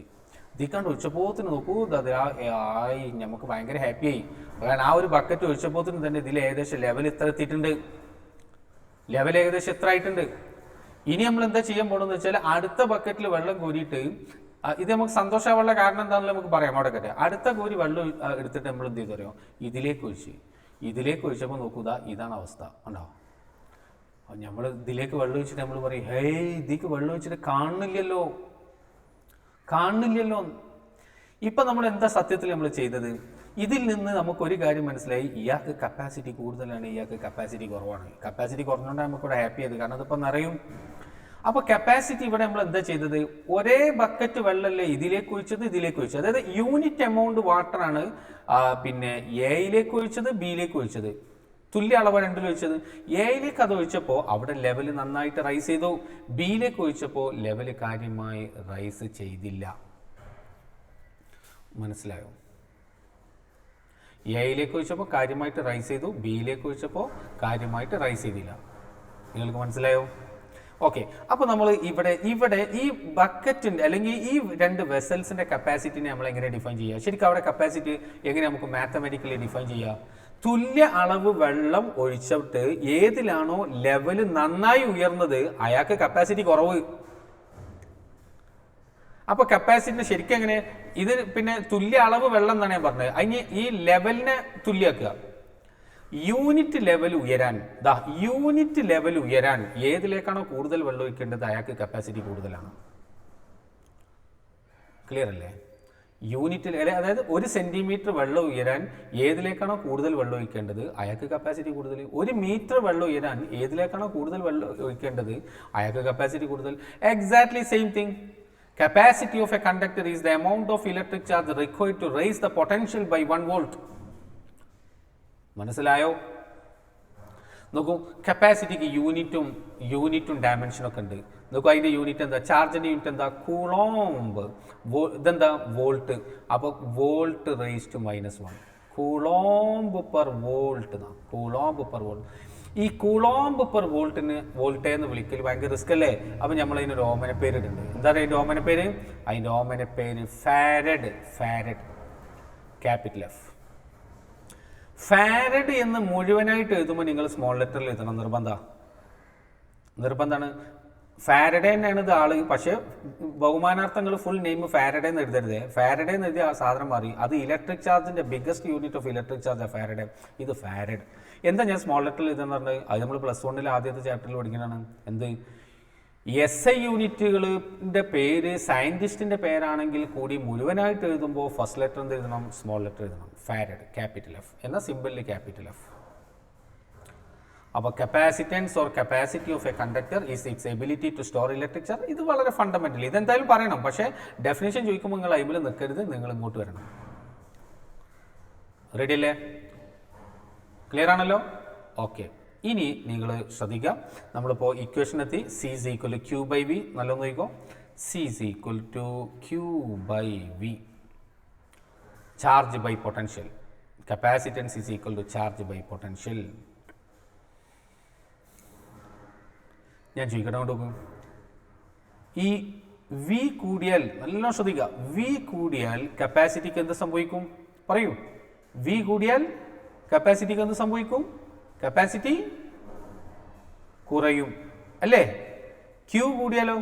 ഒഴിച്ചപ്പോത്തിന് നോക്കൂ, അത് ആയി നമുക്ക് ഭയങ്കര ഹാപ്പിയായി. കാരണം ആ ഒരു ബക്കറ്റ് ഒഴിച്ചപ്പോത്തിന് തന്നെ ഇതിൽ ഏകദേശം ലെവൽ ഇത്ര എത്തിയിട്ടുണ്ട്, ലെവൽ ഏകദേശം എത്ര ആയിട്ടുണ്ട്. ഇനി നമ്മൾ എന്താ ചെയ്യാൻ പോകണമെന്ന് വെച്ചാൽ അടുത്ത ബക്കറ്റിൽ വെള്ളം കോരിയിട്ട്, ഇത് നമുക്ക് സന്തോഷമാവാനുള്ള കാരണം എന്താണെന്ന് നമുക്ക് പറയാം. അവിടെ കട്ടെ അടുത്ത കോരി വെള്ളം എടുത്തിട്ട് നമ്മൾ എന്ത് ചെയ്തു അറിയോ, ഇതിലേക്ക് ഒഴിച്ചപ്പോൾ നോക്കുക, ഇതാണ് അവസ്ഥ. ഉണ്ടാവും നമ്മൾ ഇതിലേക്ക് വെള്ളം ഒഴിച്ചിട്ട് നമ്മൾ പറയും, ഹേയ് ഇതിലേക്ക് വെള്ളം ഒഴിച്ചിട്ട് കാണുന്നില്ലല്ലോ. ഇപ്പം നമ്മൾ എന്താ സത്യത്തിൽ നമ്മൾ ചെയ്തത്? ഇതിൽ നിന്ന് നമുക്കൊരു കാര്യം മനസ്സിലായി, ഇയാൾക്ക് കപ്പാസിറ്റി കൂടുതലാണ്, ഇയാൾക്ക് കപ്പാസിറ്റി കുറവാണ്. കപ്പാസിറ്റി കുറഞ്ഞുകൊണ്ടാണ് നമുക്കിവിടെ ഹാപ്പി ആയത്, കാരണം അതിപ്പോൾ നിറയും. അപ്പോൾ കപ്പാസിറ്റി ഇവിടെ നമ്മൾ എന്താ ചെയ്തത്, ഒരേ ബക്കറ്റ് വെള്ളമല്ലേ ഇതിലേക്ക് ഒഴിച്ചത്. അതായത് യൂണിറ്റ് എമൗണ്ട് വാട്ടറാണ് പിന്നെ എയിലേക്ക് ഒഴിച്ചത്, ബിയിലേക്ക് ഒഴിച്ചത്. തുല്യ അളവ് രണ്ടിൽ ഒഴിച്ചത്. എയിലേക്ക് അത് ഒഴിച്ചപ്പോൾ അവിടെ ലെവൽ നന്നായിട്ട് റൈസ് ചെയ്തു. ബിയിലേക്ക് ഒഴിച്ചപ്പോൾ ലെവൽ കാര്യമായി റൈസ് ചെയ്തില്ല. മനസ്സിലായോ? എയിലേക്ക് ഒഴിച്ചപ്പോൾ കാര്യമായിട്ട് റൈസ് ചെയ്തു, ബിയിലേക്ക് ഒഴിച്ചപ്പോൾ കാര്യമായിട്ട് റൈസ് ചെയ്തില്ല. നിങ്ങൾക്ക് മനസ്സിലായോ? ഓക്കെ, അപ്പോൾ നമ്മൾ ഇവിടെ ഈ ബക്കറ്റിൻ്റെ അല്ലെങ്കിൽ ഈ 2 വെസൽസിൻ്റെ കപ്പാസിറ്റിനെ നമ്മൾ എങ്ങനെ ഡിഫൈൻ ചെയ്യുക? ശരിക്കും അവിടെ കപ്പാസിറ്റി എങ്ങനെ നമുക്ക് മാത്തമാറ്റിക്കലി ഡിഫൈൻ ചെയ്യുക? തുല്യ അളവ് വെള്ളം ഒഴിച്ചിട്ട് ഏതിലാണോ ലെവൽ നന്നായി ഉയർന്നത് അയാൾക്ക് കപ്പാസിറ്റി കുറവ്. അപ്പോൾ കപ്പാസിറ്റിനെ ശരിക്കും എങ്ങനെ, ഇത് പിന്നെ തുല്യ അളവ് വെള്ളം എന്നാണ് ഞാൻ പറഞ്ഞത്. അതിന് ഈ ലെവലിനെ തുല്യാക്കുക. യൂണിറ്റ് ലെവൽ ഉയരാൻ ഏതിലേക്കാണോ കൂടുതൽ വെള്ളം ഒഴിക്കേണ്ടത് അയാൾക്ക് കപ്പാസിറ്റി കൂടുതലാണ്. ക്ലിയർ അല്ലേ? യൂണിറ്റിൽ, അതായത് 1 സെന്റിമീറ്റർ വെള്ളം ഉയരാൻ ഏതിലേക്കാണോ കൂടുതൽ വെള്ളം ഒഴിക്കേണ്ടത് അയാൾക്ക് കപ്പാസിറ്റി കൂടുതൽ. 1 മീറ്റർ വെള്ളം ഉയരാൻ ഏതിലേക്കാണോ കൂടുതൽ വെള്ളം ഒഴിക്കേണ്ടത് അയാൾക്ക് കപ്പാസിറ്റി കൂടുതൽ. Exactly same thing. Capacity of a conductor is the amount of electric charge required to raise the potential by 1 volt. മനസ്സിലായോ? നോക്കൂ, കപ്പാസിറ്റിക്ക് യൂണിറ്റും ഡയമെൻഷനൊക്കെ ഉണ്ട്. നോക്കൂ അതിൻ്റെ യൂണിറ്റ് എന്താ, ചാർജിൻ്റെ യൂണിറ്റ് എന്താ, കൂളോംബ്. ഇതെന്താ, വോൾട്ട്. അപ്പോൾ volt raise to -1 coulomb per volt എന്നാ, കൂളോംബ് പെർ വോൾട്ട്. ഈ കൂളോംബ് പെർ വോൾട്ടേ എന്ന് വിളിക്കൽ ഭയങ്കര റിസ്ക് അല്ലേ. അപ്പം നമ്മൾ അതിനൊരു ഓമന പേരിടുന്നുണ്ട്. എന്താ അതിൻ്റെ ഓമന പേര്? അതിൻ്റെ ഓമന പേര് farad. Farad, capital F. Farad എന്ന് മുഴുവനായിട്ട് എഴുതുമ്പോൾ നിങ്ങൾ സ്മോൾ ലെറ്ററിൽ എഴുതണം, നിർബന്ധമാണ്. ഫാരഡേ തന്നെയാണ് ഇത് ആള്, പക്ഷേ ബഹുമാനാർത്ഥങ്ങൾ ഫുൾ നെയിം ഫാരഡേ എന്ന് എഴുതരുത്. ഫാരഡേ എന്ന് എഴുതിയ ആ സാധനം മാറി. അത് ഇലക്ട്രിക് ചാർജിൻ്റെ biggest unit of electric charge faraday. ഇത് ഫാരഡ്. എന്താ ഞാൻ സ്മോൾ ലെറ്ററിൽ എഴുതുന്നത് പറഞ്ഞത്? അത് നമ്മൾ +1 ആദ്യത്തെ ചാപ്റ്ററിൽ പഠിക്കുന്നതാണ്. എന്ത്, SI യൂണിറ്റുകളുടെ പേര് സയൻറ്റിസ്റ്റിൻ്റെ പേരാണെങ്കിൽ കൂടി മുഴുവനായിട്ട് എഴുതുമ്പോൾ ഫസ്റ്റ് ലെറ്റർ എന്ത് എഴുതണം? സ്മോൾ ലെറ്റർ എഴുതണം. ഫാരഡ്, ക്യാപിറ്റൽ F എന്ന സിമ്പിളിൽ ക്യാപിറ്റൽ F. അപ്പോൾ capacitance or capacity of a conductor is its ability to store electric charge. ഇത് വളരെ ഫണ്ടമെൻ്റൽ. ഇതെന്തായാലും പറയണം, പക്ഷേ ഡെഫിനേഷൻ ചോദിക്കുമ്പോൾ നിങ്ങൾ അതിൽ നിൽക്കരുത്, നിങ്ങൾ ഇങ്ങോട്ട് വരണം. റെഡി അല്ലേ? ക്ലിയർ ആണല്ലോ? ഓക്കെ. ഇനി നിങ്ങൾ ശ്രദ്ധിക്കുക, നമ്മളിപ്പോൾ ഇക്വേഷൻ എത്തി. C is equal to Q/V. നല്ലോണം നോക്കിക്കോ. C is equal to Q/V, charge by potential. Capacitance is equal to charge by potential. ഞാൻ ചോദിക്കട്ടെ, നോക്കും. ഈ V കൂടിയാൽ, നല്ലോണം ശ്രദ്ധിക്കുക, V കൂടിയാൽ കപ്പാസിറ്റിക്ക് എന്ത് സംഭവിക്കും? പറയൂ. V കൂടിയാൽ കപ്പാസിറ്റിക്ക് എന്ത് സംഭവിക്കും? കപ്പാസിറ്റി കുറയും അല്ലേ? Q കൂടിയാലോ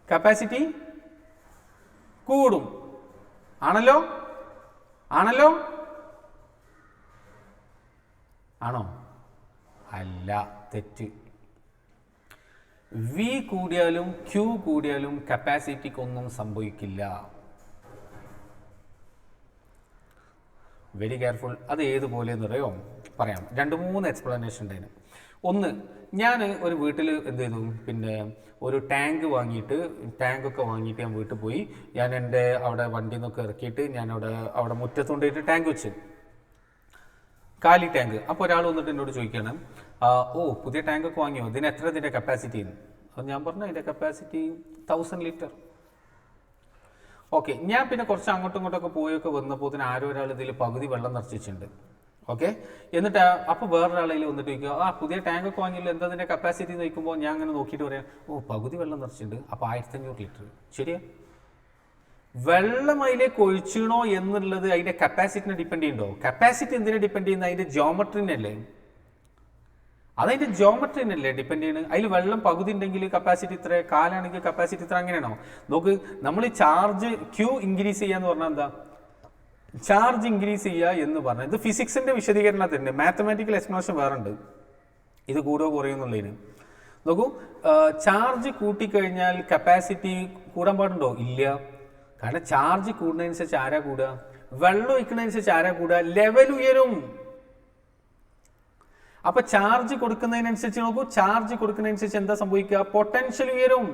കപ്പാസിറ്റി കൂടും. ആണല്ലോ? ആണല്ലോ? ആണോ? അല്ല, തെറ്റ്. V കൂടിയാലും Q കൂടിയാലും കപ്പാസിറ്റിക്കൊന്നും സംഭവിക്കില്ല. Very careful. അത് ഏതുപോലെ എന്ന് അറിയോ? പറയാം. 2-3 എക്സ്പ്ലനേഷൻ ഉണ്ടായിരുന്നു. ഒന്ന്, ഞാൻ ഒരു വീട്ടിൽ എന്ത് ചെയ്തു, പിന്നെ ഒരു ടാങ്ക് വാങ്ങിയിട്ട്, ടാങ്കൊക്കെ വാങ്ങിയിട്ട് ഞാൻ വീട്ടിൽ പോയി. ഞാൻ എൻ്റെ അവിടെ വണ്ടിയിൽ നിന്നൊക്കെ ഇറക്കിയിട്ട് ഞാൻ അവിടെ മുറ്റത്ത് കൊണ്ടുപോയിട്ട് ടാങ്ക് വെച്ച്, കാലി ടാങ്ക്. അപ്പോൾ ഒരാൾ വന്നിട്ട് എന്നോട് ചോദിക്കുകയാണ്, പുതിയ ടാങ്കൊക്കെ വാങ്ങിയോ, ഇതിന് എത്ര ഇതിൻ്റെ കപ്പാസിറ്റി എന്ന്. അപ്പോൾ ഞാൻ പറഞ്ഞു അതിൻ്റെ കപ്പാസിറ്റി 1000 ലിറ്റർ. ഓക്കെ. ഞാൻ പിന്നെ കുറച്ച് അങ്ങോട്ടും ഇങ്ങോട്ടൊക്കെ പോയൊക്കെ വന്നപ്പോൾ ആരോ ഒരാൾ ഇതിൽ പകുതി വെള്ളം നിറച്ചിട്ടുണ്ട്. ഓക്കെ. എന്നിട്ട് അപ്പോൾ വേറൊരാളിൽ വന്നിട്ട് ചോദിക്കുക, പുതിയ ടാങ്കൊക്കെ വാങ്ങിയല്ലോ, എന്താ അതിൻ്റെ കപ്പാസിറ്റി എന്ന് ചോദിക്കുമ്പോൾ ഞാൻ അങ്ങനെ നോക്കിയിട്ട് പറയാം, പകുതി വെള്ളം നിറച്ചിട്ടുണ്ട്, അപ്പോൾ 1500 ലിറ്റർ. ശരിയാ? വെള്ളം അതിലേക്ക് ഒഴിച്ചണോ എന്നുള്ളത് അതിൻ്റെ കപ്പാസിറ്റിനെ ഡിപ്പെൻഡ് ചെയ്യുന്നുണ്ടോ? കപ്പാസിറ്റി എന്തിനെ ഡിപ്പെൻഡ് ചെയ്യുന്നത്? അതിൻ്റെ ജോമെട്രിനല്ലേ. അതതിൻ്റെ ജോമെട്രിനല്ലേ ഡിപ്പെൻഡ് ചെയ്യുന്നത്. അതിൽ വെള്ളം പകുതി ഉണ്ടെങ്കിൽ കപ്പാസിറ്റി ഇത്ര, കാലാണെങ്കിൽ കപ്പാസിറ്റി ഇത്ര, അങ്ങനെയാണോ? നോക്ക്, നമ്മൾ ഈ ചാർജ് Q ഇൻക്രീസ് ചെയ്യുക എന്ന് പറഞ്ഞാൽ എന്താ? ചാർജ് ഇൻക്രീസ് ചെയ്യുക എന്ന് പറഞ്ഞാൽ ഇത് ഫിസിക്സിൻ്റെ വിശദീകരണത്തിൻ്റെ മാത്തമാറ്റിക്കൽ എക്സ്പ്ലനേഷൻ വേറെ ഉണ്ട്. ഇത് കൂടുകയോ കുറയുന്നുള്ളതിന്. നോക്കൂ, ചാർജ് കൂട്ടിക്കഴിഞ്ഞാൽ കപ്പാസിറ്റി കൂടാൻ പാടുണ്ടോ? ഇല്ല. കാരണം ചാർജ് കൂടുന്നതനുസരിച്ച് ആരാ കൂടുക? വെള്ളം ഒഴിക്കുന്നതനുസരിച്ച് ആരാ കൂടുക? ലെവൽ ഉയരും. അപ്പൊ ചാർജ് കൊടുക്കുന്നതിനനുസരിച്ച് നോക്കൂ, ചാർജ് കൊടുക്കുന്നതനുസരിച്ച് എന്താ സംഭവിക്കുക? പൊട്ടൻഷ്യൽ ഉയരും.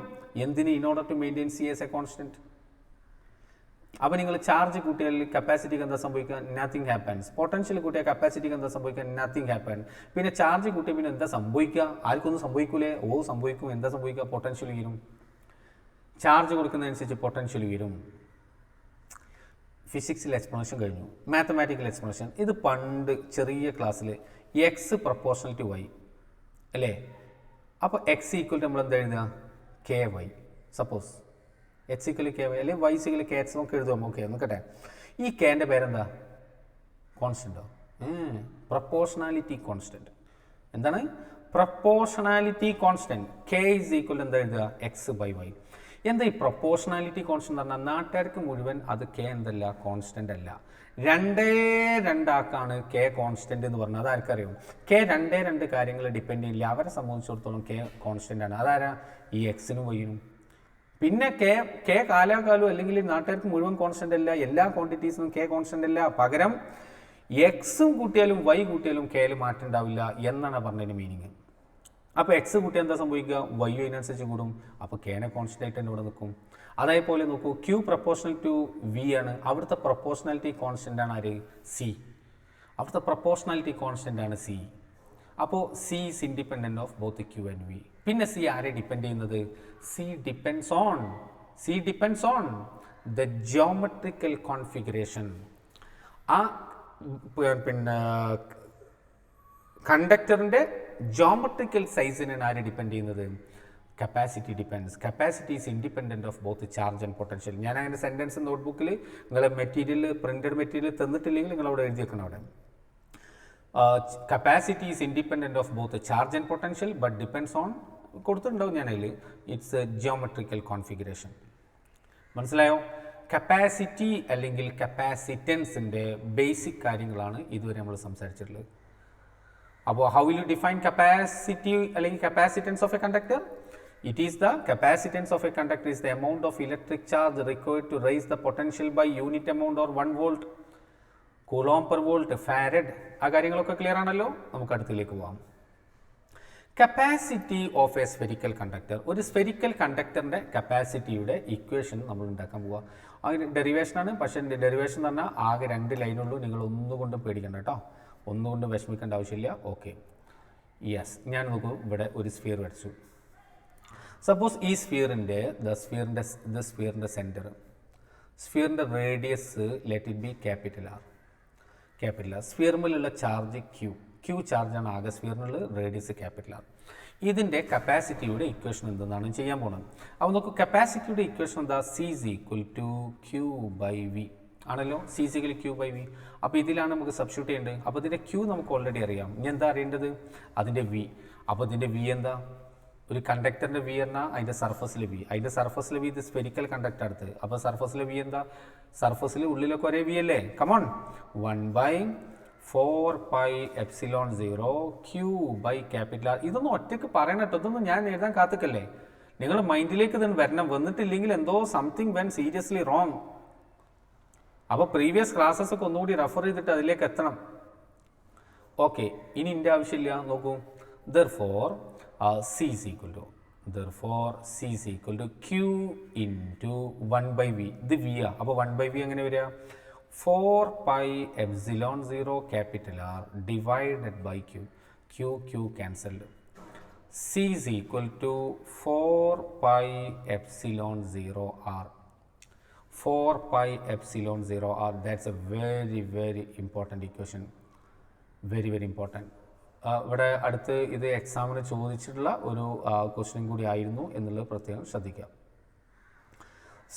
എന്തിന്? In order to maintain C as a constant. അപ്പോൾ നിങ്ങൾ ചാർജ് കൂട്ടിയാൽ കപ്പാസിറ്റിക്ക് എന്താ സംഭവിക്കുക? Nothing happens. പൊട്ടൻഷ്യൽ കൂട്ടിയാൽ കപ്പാസിറ്റിക്ക് എന്താ സംഭവിക്കുക? Nothing happen. പിന്നെ ചാർജ് കൂട്ടിയാൽ പിന്നെ എന്താ സംഭവിക്കുക? ആർക്കൊന്നും സംഭവിക്കൂലേ? സംഭവിക്കും. എന്താ സംഭവിക്കുക? പൊട്ടൻഷ്യൽ ഉയരും. ചാർജ് കൊടുക്കുന്നതനുസരിച്ച് പൊട്ടൻഷ്യൽ ഉയരും. ഫിസിക്സിൽ എക്സ്പ്ലനേഷൻ കഴിഞ്ഞു. മാത്തമാറ്റിക്കൽ എക്സ്പ്ലനേഷൻ ഇത് പണ്ട് ചെറിയ ക്ലാസ്സിൽ X പ്രൊപ്പോർഷണൽ ടു Y അല്ലേ? അപ്പോൾ X ഈക്വൽ ടു നമ്മൾ എന്താ എഴുതുക? KY. Suppose X equal KY അല്ലെങ്കിൽ Y ഈക്വൽ KX നമുക്ക് എഴുതുമോ? ഓക്കെ, നോക്കട്ടെ. ഈ Kൻ്റെ പേരെന്താ? കോൺസ്റ്റൻറ്റോ? Proportionality constant. എന്താണ്? Proportionality constant. K is equal എന്താ എഴുതുക? X/Y. എന്താ ഈ പ്രൊപ്പോർഷണാലിറ്റി കോൺസ്റ്റന്റ് പറഞ്ഞാൽ? നാട്ടുകാർക്ക് മുഴുവൻ അത് K എന്തല്ല? കോൺസ്റ്റന്റ് അല്ല. 2 ആക്കാണ് K കോൺസ്റ്റന്റ് എന്ന് പറഞ്ഞാൽ. അതാർക്കറിയും? K 2 കാര്യങ്ങൾ ഡിപ്പെൻഡ് ചെയ്യില്ല. അവരെ സംബന്ധിച്ചിടത്തോളം K കോൺസ്റ്റന്റ് ആണ്. അതാരാ? ഈ Xനും Yനും. പിന്നെ K കാലാകാലം അല്ലെങ്കിൽ നാട്ടുകാർക്ക് മുഴുവൻ കോൺസ്റ്റന്റ് അല്ല. എല്ലാ ക്വാണ്ടിറ്റീസിനും K കോൺസ്റ്റന്റ് അല്ല. പകരം Xും കൂട്ടിയാലും Y കൂട്ടിയാലും Kയിൽ മാറ്റം ഉണ്ടാവില്ല എന്നാണ് പറഞ്ഞതിന് മീനിങ്. അപ്പോൾ X കൂട്ടിയാൽ എന്താ സംഭവിക്കുക? Y അതിനനുസരിച്ച് കൂടും. അപ്പോൾ Kനെ കോൺസ്റ്റന്റ് ആയിട്ട് തന്നെ ഇവിടെ നിൽക്കും. അതേപോലെ നോക്കൂ, Q പ്രൊപ്പോർഷണൽ ടു V ആണ്. അവിടുത്തെ പ്രൊപ്പോർഷണാലിറ്റി കോൺസ്റ്റന്റ് ആണ് ആര്? C. അവിടുത്തെ പ്രൊപ്പോർഷണാലിറ്റി കോൺസ്റ്റന്റ് ആണ് C. അപ്പോൾ C is independent of both Q and V. പിന്നെ സി ആരെ ഡിപ്പെൻഡ് ചെയ്യുന്നത്? C depends on the geometrical configuration. ആ പിന്നെ കണ്ടക്ടറിൻ്റെ ജോമെട്രിക്കൽ സൈസിനാണ് ആര് ഡിപ്പെൻഡ് ചെയ്യുന്നത്? Capacity depends. Capacity is independent of both charge and potential. ഞാൻ അങ്ങനെ സെൻറ്റൻസ് നോട്ട്ബുക്കിൽ നിങ്ങളെ മെറ്റീരിയൽ പ്രിൻറ്റഡ് മെറ്റീരിയൽ തന്നിട്ടില്ലെങ്കിൽ നിങ്ങൾ അവിടെ എഴുതി വെക്കണം. അവിടെ capacity is independent of both charge and potential but depends on കൊടുത്തിട്ടുണ്ടാവും ഞാൻ അതിൽ. Its geometrical configuration. മനസ്സിലായോ? കപ്പാസിറ്റി അല്ലെങ്കിൽ കപ്പാസിറ്റൻസിൻ്റെ ബേസിക് കാര്യങ്ങളാണ് ഇതുവരെ നമ്മൾ സംസാരിച്ചിട്ടുള്ളത്. അപ്പോൾ how will you define capacity അല്ലെങ്കിൽ capacitance of a conductor? It is the capacitance of a conductor is the amount of electric charge required to raise the potential by unit amount or 1 volt, coulomb per volt, farad. ആ കാര്യങ്ങളൊക്കെ clear ആണല്ലോ. നമുക്ക് അടുത്തിലേക്ക് പോകാം. Capacity of A spherical conductor. ഒരു spherical കണ്ടക്ടറിൻ്റെ കപ്പാസിറ്റിയുടെ equation നമ്മൾ ഉണ്ടാക്കാൻ പോവുക. അതിന് ഡെറിവേഷനാണ്. പക്ഷേ ഡെറിവേഷൻ എന്ന് പറഞ്ഞാൽ ആകെ 2 ലൈനുള്ളൂ. നിങ്ങൾ ഒന്നുകൊണ്ടും പേടിക്കണ്ട കേട്ടോ, ഒന്നുകൊണ്ടും വിഷമിക്കേണ്ട ആവശ്യമില്ല. Okay, yes. ഞാൻ നോക്കൂ, ഇവിടെ ഒരു സ്ഫിയർ വരച്ചു. സപ്പോസ് ഈ സ്ഫിയറിൻ്റെ സ്ഫിയറിൻ്റെ സെൻറ്റർ, സ്ഫിയറിൻ്റെ radius let it be capital R. സ്ഫിയറിലുള്ള ചാർജ് ക്യൂ ചാർജാണ് ആകെ സ്ഫിയറിനുള്ള റേഡിയസ് ക്യാപിറ്റൽ ആർ. ഇതിൻ്റെ കപ്പാസിറ്റിയുടെ ഇക്വേഷൻ എന്തെന്നാണ് ചെയ്യാൻ പോകുന്നത്. അപ്പോൾ നമുക്ക് കപ്പാസിറ്റിയുടെ ഇക്വേഷൻ എന്താ? C is equal to Q by V ആണല്ലോ. C is equal Q by V. അപ്പോൾ ഇതിലാണ് നമുക്ക് സബ്സ്റ്റിറ്റ്യൂട്ട് ചെയ്യേണ്ടത്. അപ്പോൾ ഇതിൻ്റെ ക്യൂ നമുക്ക് ഓൾറെഡി അറിയാം. ഇനി എന്താ അറിയേണ്ടത്? അതിൻ്റെ വി. അപ്പോൾ ഇതിൻ്റെ വി എന്താ? ഒരു കണ്ടക്ടറിൻ്റെ വി എന്നാൽ അതിൻ്റെ സർഫസിലെ വി. അതിൻ്റെ സർഫസിലെ വി ഇത് സ്ഫെരിക്കൽ കണ്ടക്ടർ അടുത്ത്. അപ്പോൾ സർഫസിലെ വി എന്താ? സർഫസിൽ ഉള്ളിലൊക്കെ ഒരേ വി അല്ലേ? Come on, 1/4πε0 Q by capital R. ഇതൊന്നും ഒറ്റയ്ക്ക് പറയണം കേട്ടോ, ഇതൊന്നും ഞാൻ എഴുതാൻ കാത്തിക്കല്ലേ. നിങ്ങൾ മൈൻഡിലേക്ക് ഇതൊന്നും വരണം. വന്നിട്ടില്ലെങ്കിൽ എന്തോ സംതിങ് വെൻ സീരിയസ്ലി റോങ്. അപ്പോൾ പ്രീവിയസ് ക്ലാസ്സസ് ഒക്കെ ഒന്നുകൂടി റെഫർ ചെയ്തിട്ട് അതിലേക്ക് എത്തണം. ഓക്കെ, ഇനി എൻ്റെ ആവശ്യമില്ല. നോക്കൂ, therefore C is equal to Q into 1/V. ഇത് V ആ. അപ്പോൾ 1/V എങ്ങനെ വരിക? 4πε0 capital R divided by Q. Q cancelled. C is equal to 4πε0 R. 4πε0 R. That's a very important equation. Very important. ഇവിടെ അടുത്ത് ഇത് എക്സാമിന് ചോദിച്ചിട്ടുള്ള ഒരു ക്വസ്റ്റ്യൻ കൂടി ആയിരുന്നു എന്നുള്ളത് പ്രത്യേകം ശ്രദ്ധിക്കുക.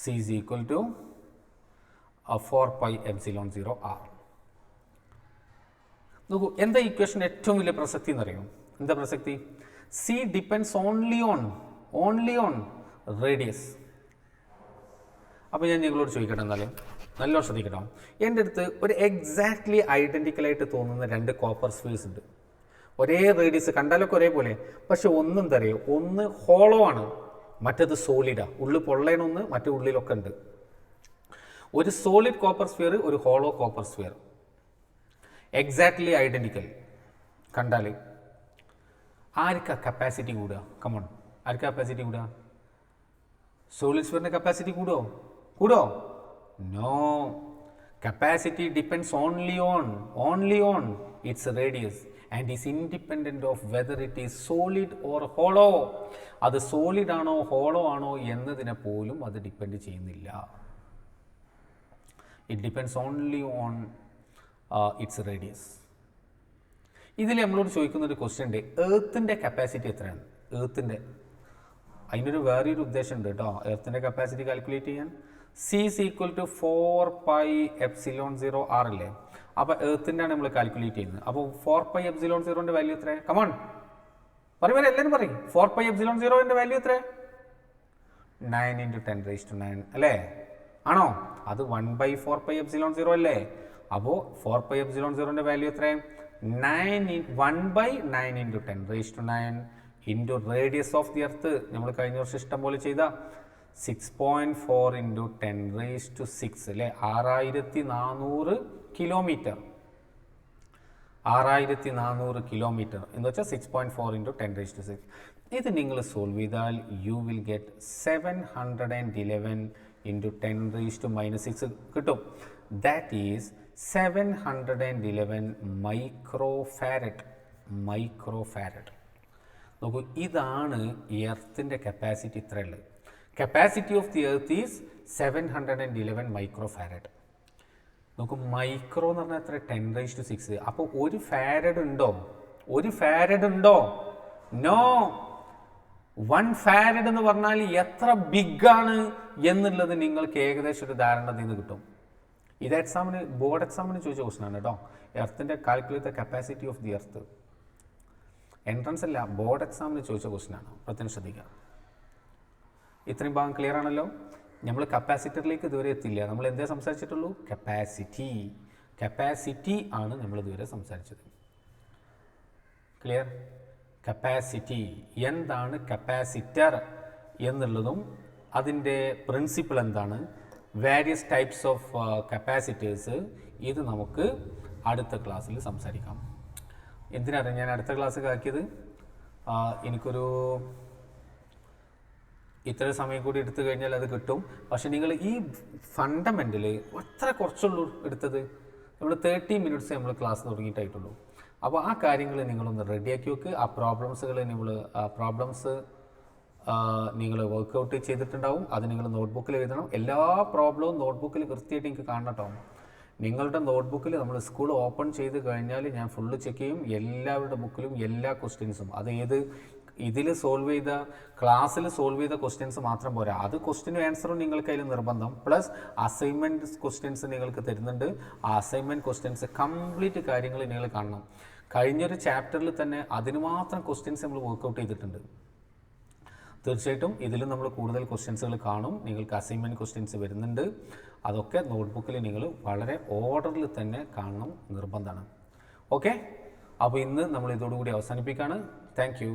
C is equal to 4πε0 R. നോക്കൂ, എന്താ ഇക്വേഷൻ്റെ ഏറ്റവും വലിയ പ്രസക്തി എന്നറിയാം? എന്താ പ്രസക്തി? C depends only on radius. അപ്പോൾ ഞാൻ നിങ്ങളോട് ചോദിക്കട്ടെ, എന്നാലും നല്ലോണം ശ്രദ്ധിക്കട്ടോ. എൻ്റെ അടുത്ത് ഒരു എക്സാക്ട്ലി ഐഡൻറ്റിക്കലായിട്ട് തോന്നുന്ന 2 കോപ്പർ സ്ഫിയേഴ്സ് ഉണ്ട്. ഒരേ റേഡിയസ്, കണ്ടാലൊക്കെ ഒരേപോലെ. പക്ഷെ ഒന്നും തരയോ, ഒന്ന് ഹോളോ ആണ്, മറ്റത് സോളിഡാണ്. ഉള്ളിൽ പൊള്ളയണൊന്ന്, മറ്റേ ഉള്ളിലൊക്കെ ഉണ്ട്. ഒരു സോളിഡ് കോപ്പർ സ്ഫിയർ, ഒരു hollow copper sphere, exactly identical. കണ്ടാൽ ആർക്കാ കപ്പാസിറ്റി കൂടുക? കമോൺ, ആർക്കാ കപ്പാസിറ്റി കൂടുക? സോളിഡ് സ്ഫിയറിൻ്റെ കപ്പാസിറ്റി കൂടോ? No. Capacity depends only on its radius and is independent of whether it is solid or hollow. അത് സോളിഡ് ആണോ ഹോളോ ആണോ എന്നതിനെ പോലും അത് ഡിപ്പെൻഡ് ചെയ്യുന്നില്ല. It depends only on its radius. ഇതിൽ നമ്മളോട് ചോദിക്കുന്നൊരു ക്വസ്റ്റ്യൻ ഉണ്ട്, എർത്തിൻ്റെ കപ്പാസിറ്റി എത്രയാണ്? എർത്തിൻ്റെ അതിനൊരു വേറൊരു ഉദ്ദേശം ഉണ്ട് കേട്ടോ, എർത്തിൻ്റെ കപ്പാസിറ്റി കാൽക്കുലേറ്റ് ചെയ്യാൻ. C is equal to 4πε0 R അല്ലേ? അപ്പോൾ എർത്തിൻ്റെ ആണ് നമ്മൾ കാൽക്കുലേറ്റ് ചെയ്യുന്നത്. അപ്പോൾ 4πε0ൻ്റെ വാല്യൂ എത്ര? കമോൺ പറയും, എല്ലാവരും പറയും. 4πε0ൻ്റെ വാല്യൂ എത്ര? 9 × 10⁻⁹ അല്ലേ? ആണോ? അത് 1/4πε0 അല്ലേ? അപ്പോൾ 4πε0ൻ്റെ വാല്യൂ എത്ര? 1/9 × 10⁻⁹ into radius of the earth. നമ്മൾ കഴിഞ്ഞ വർഷം ഇഷ്ടം പോലെ ചെയ്ത 6.4 × 10⁻⁶ അല്ലേ? 6400 കിലോമീറ്റർ. 6400 കിലോമീറ്റർ എന്ന് വെച്ചാൽ 6.4 × 10⁻⁶. ഇത് നിങ്ങൾ സോൾവ് ചെയ്താൽ യു വിൽ ഗെറ്റ് 711 × 10⁻⁻6 കിട്ടും. That is 711 micro farad. Micro farad. നോക്കൂ, ഇതാണ് എർത്തിൻ്റെ കപ്പാസിറ്റി. ഇത്രയുള്ളത്. Capacity of the earth is 711 micro farad. നോക്കൂ, മൈക്രോ എന്ന് പറഞ്ഞാൽ എത്ര? 10⁶. അപ്പോൾ ഒരു ഫാരഡ് ഉണ്ടോ? ഒരു ഫാരഡ് ഉണ്ടോ? നോ. 1 ഫാരഡ് എന്ന് പറഞ്ഞാൽ എത്ര ബിഗ് ആണ് എന്നുള്ളത് നിങ്ങൾക്ക് ഏകദേശം ഒരു ധാരണ നിന്ന് കിട്ടും. ഇത് എക്സാമിന്, ബോർഡ് എക്സാമിന് ചോദിച്ച ക്വസ്റ്റൻ ആണ് കേട്ടോ. എർത്തിൻ്റെ calculate the capacity of the earth. Entrance അല്ല, ബോർഡ് എക്സാമിന് ചോദിച്ച ക്വസ്റ്റൻ ആണ്. പ്രത്യേകം ശ്രദ്ധിക്കുക. ഇത്രയും ഭാഗം ക്ലിയർ ആണല്ലോ. നമ്മൾ കപ്പാസിറ്ററിലേക്ക് ഇതുവരെ എത്തില്ല. നമ്മൾ എന്തേ സംസാരിച്ചിട്ടുള്ളൂ? കപ്പാസിറ്റി. കപ്പാസിറ്റി ആണ് നമ്മൾ ഇതുവരെ സംസാരിച്ചത്. ക്ലിയർ? കപ്പാസിറ്റി എന്താണ്, കപ്പാസിറ്റർ എന്നുള്ളതും അതിൻ്റെ പ്രിൻസിപ്പിൾ എന്താണ്, വേരിയസ് ടൈപ്സ് ഓഫ് കപ്പാസിറ്റേഴ്സ്, ഇത് നമുക്ക് അടുത്ത ക്ലാസ്സിൽ സംസാരിക്കാം. എന്തിനാണ് ഞാൻ അടുത്ത ക്ലാസ്സിൽ ആക്കിയത്? എനിക്കൊരു ഇത്ര സമയം കൂടി എടുത്തു കഴിഞ്ഞാൽ അത് കിട്ടും. പക്ഷെ നിങ്ങൾ ഈ ഫണ്ടമെൻ്റൽ എത്ര കുറച്ചുള്ളൂ എടുത്തത്? നമ്മൾ 30 മിനിറ്റ്സ് നമ്മൾ ക്ലാസ് തുടങ്ങിയിട്ടായിട്ടുള്ളൂ. അപ്പോൾ ആ കാര്യങ്ങൾ നിങ്ങളൊന്ന് റെഡിയാക്കി വെക്ക്. ആ പ്രോബ്ലംസുകൾ നിങ്ങൾ വർക്കൗട്ട് ചെയ്തിട്ടുണ്ടാവും. അത് നിങ്ങൾ നോട്ട്ബുക്കിൽ എഴുതണം. എല്ലാ പ്രോബ്ലവും നോട്ട്ബുക്കിൽ കൃത്യമായിട്ട് എനിക്ക് കാണണം കേട്ടോ. നിങ്ങളുടെ നോട്ട്ബുക്കിൽ നമ്മൾ സ്കൂൾ ഓപ്പൺ ചെയ്ത് കഴിഞ്ഞാൽ ഞാൻ ഫുള്ള് ചെക്ക് ചെയ്യും. എല്ലാവരുടെ ബുക്കിലും എല്ലാ ക്വസ്റ്റ്യൻസും, അത് ഏത് ഇതിൽ സോൾവ് ചെയ്ത, ക്ലാസ്സിൽ സോൾവ് ചെയ്ത ക്വസ്റ്റ്യൻസ് മാത്രം പോരാ, അത് ക്വസ്റ്റ്യനും ആൻസറും നിങ്ങൾക്ക് അതിൽ നിർബന്ധം. പ്ലസ് അസൈൻമെൻറ്റ് ക്വസ്റ്റ്യൻസ് നിങ്ങൾക്ക് തരുന്നുണ്ട്. ആ അസൈൻമെൻറ്റ് ക്വസ്റ്റ്യൻസ് കംപ്ലീറ്റ് കാര്യങ്ങൾ നിങ്ങൾ കാണണം. കഴിഞ്ഞൊരു ചാപ്റ്ററിൽ തന്നെ അതിന് മാത്രം ക്വസ്റ്റ്യൻസ് നമ്മൾ വർക്കൗട്ട് ചെയ്തിട്ടുണ്ട്. തീർച്ചയായിട്ടും ഇതിലും നമ്മൾ കൂടുതൽ ക്വസ്റ്റ്യൻസുകൾ കാണും. നിങ്ങൾക്ക് അസൈൻമെൻറ്റ് ക്വസ്റ്റ്യൻസ് വരുന്നുണ്ട്. അതൊക്കെ നോട്ട്ബുക്കിൽ നിങ്ങൾ വളരെ ഓർഡറിൽ തന്നെ കാണണം, നിർബന്ധമാണ്. ഓക്കെ, അപ്പോൾ ഇന്ന് നമ്മൾ ഇതോടുകൂടി അവസാനിപ്പിക്കുകയാണ്. Thank you.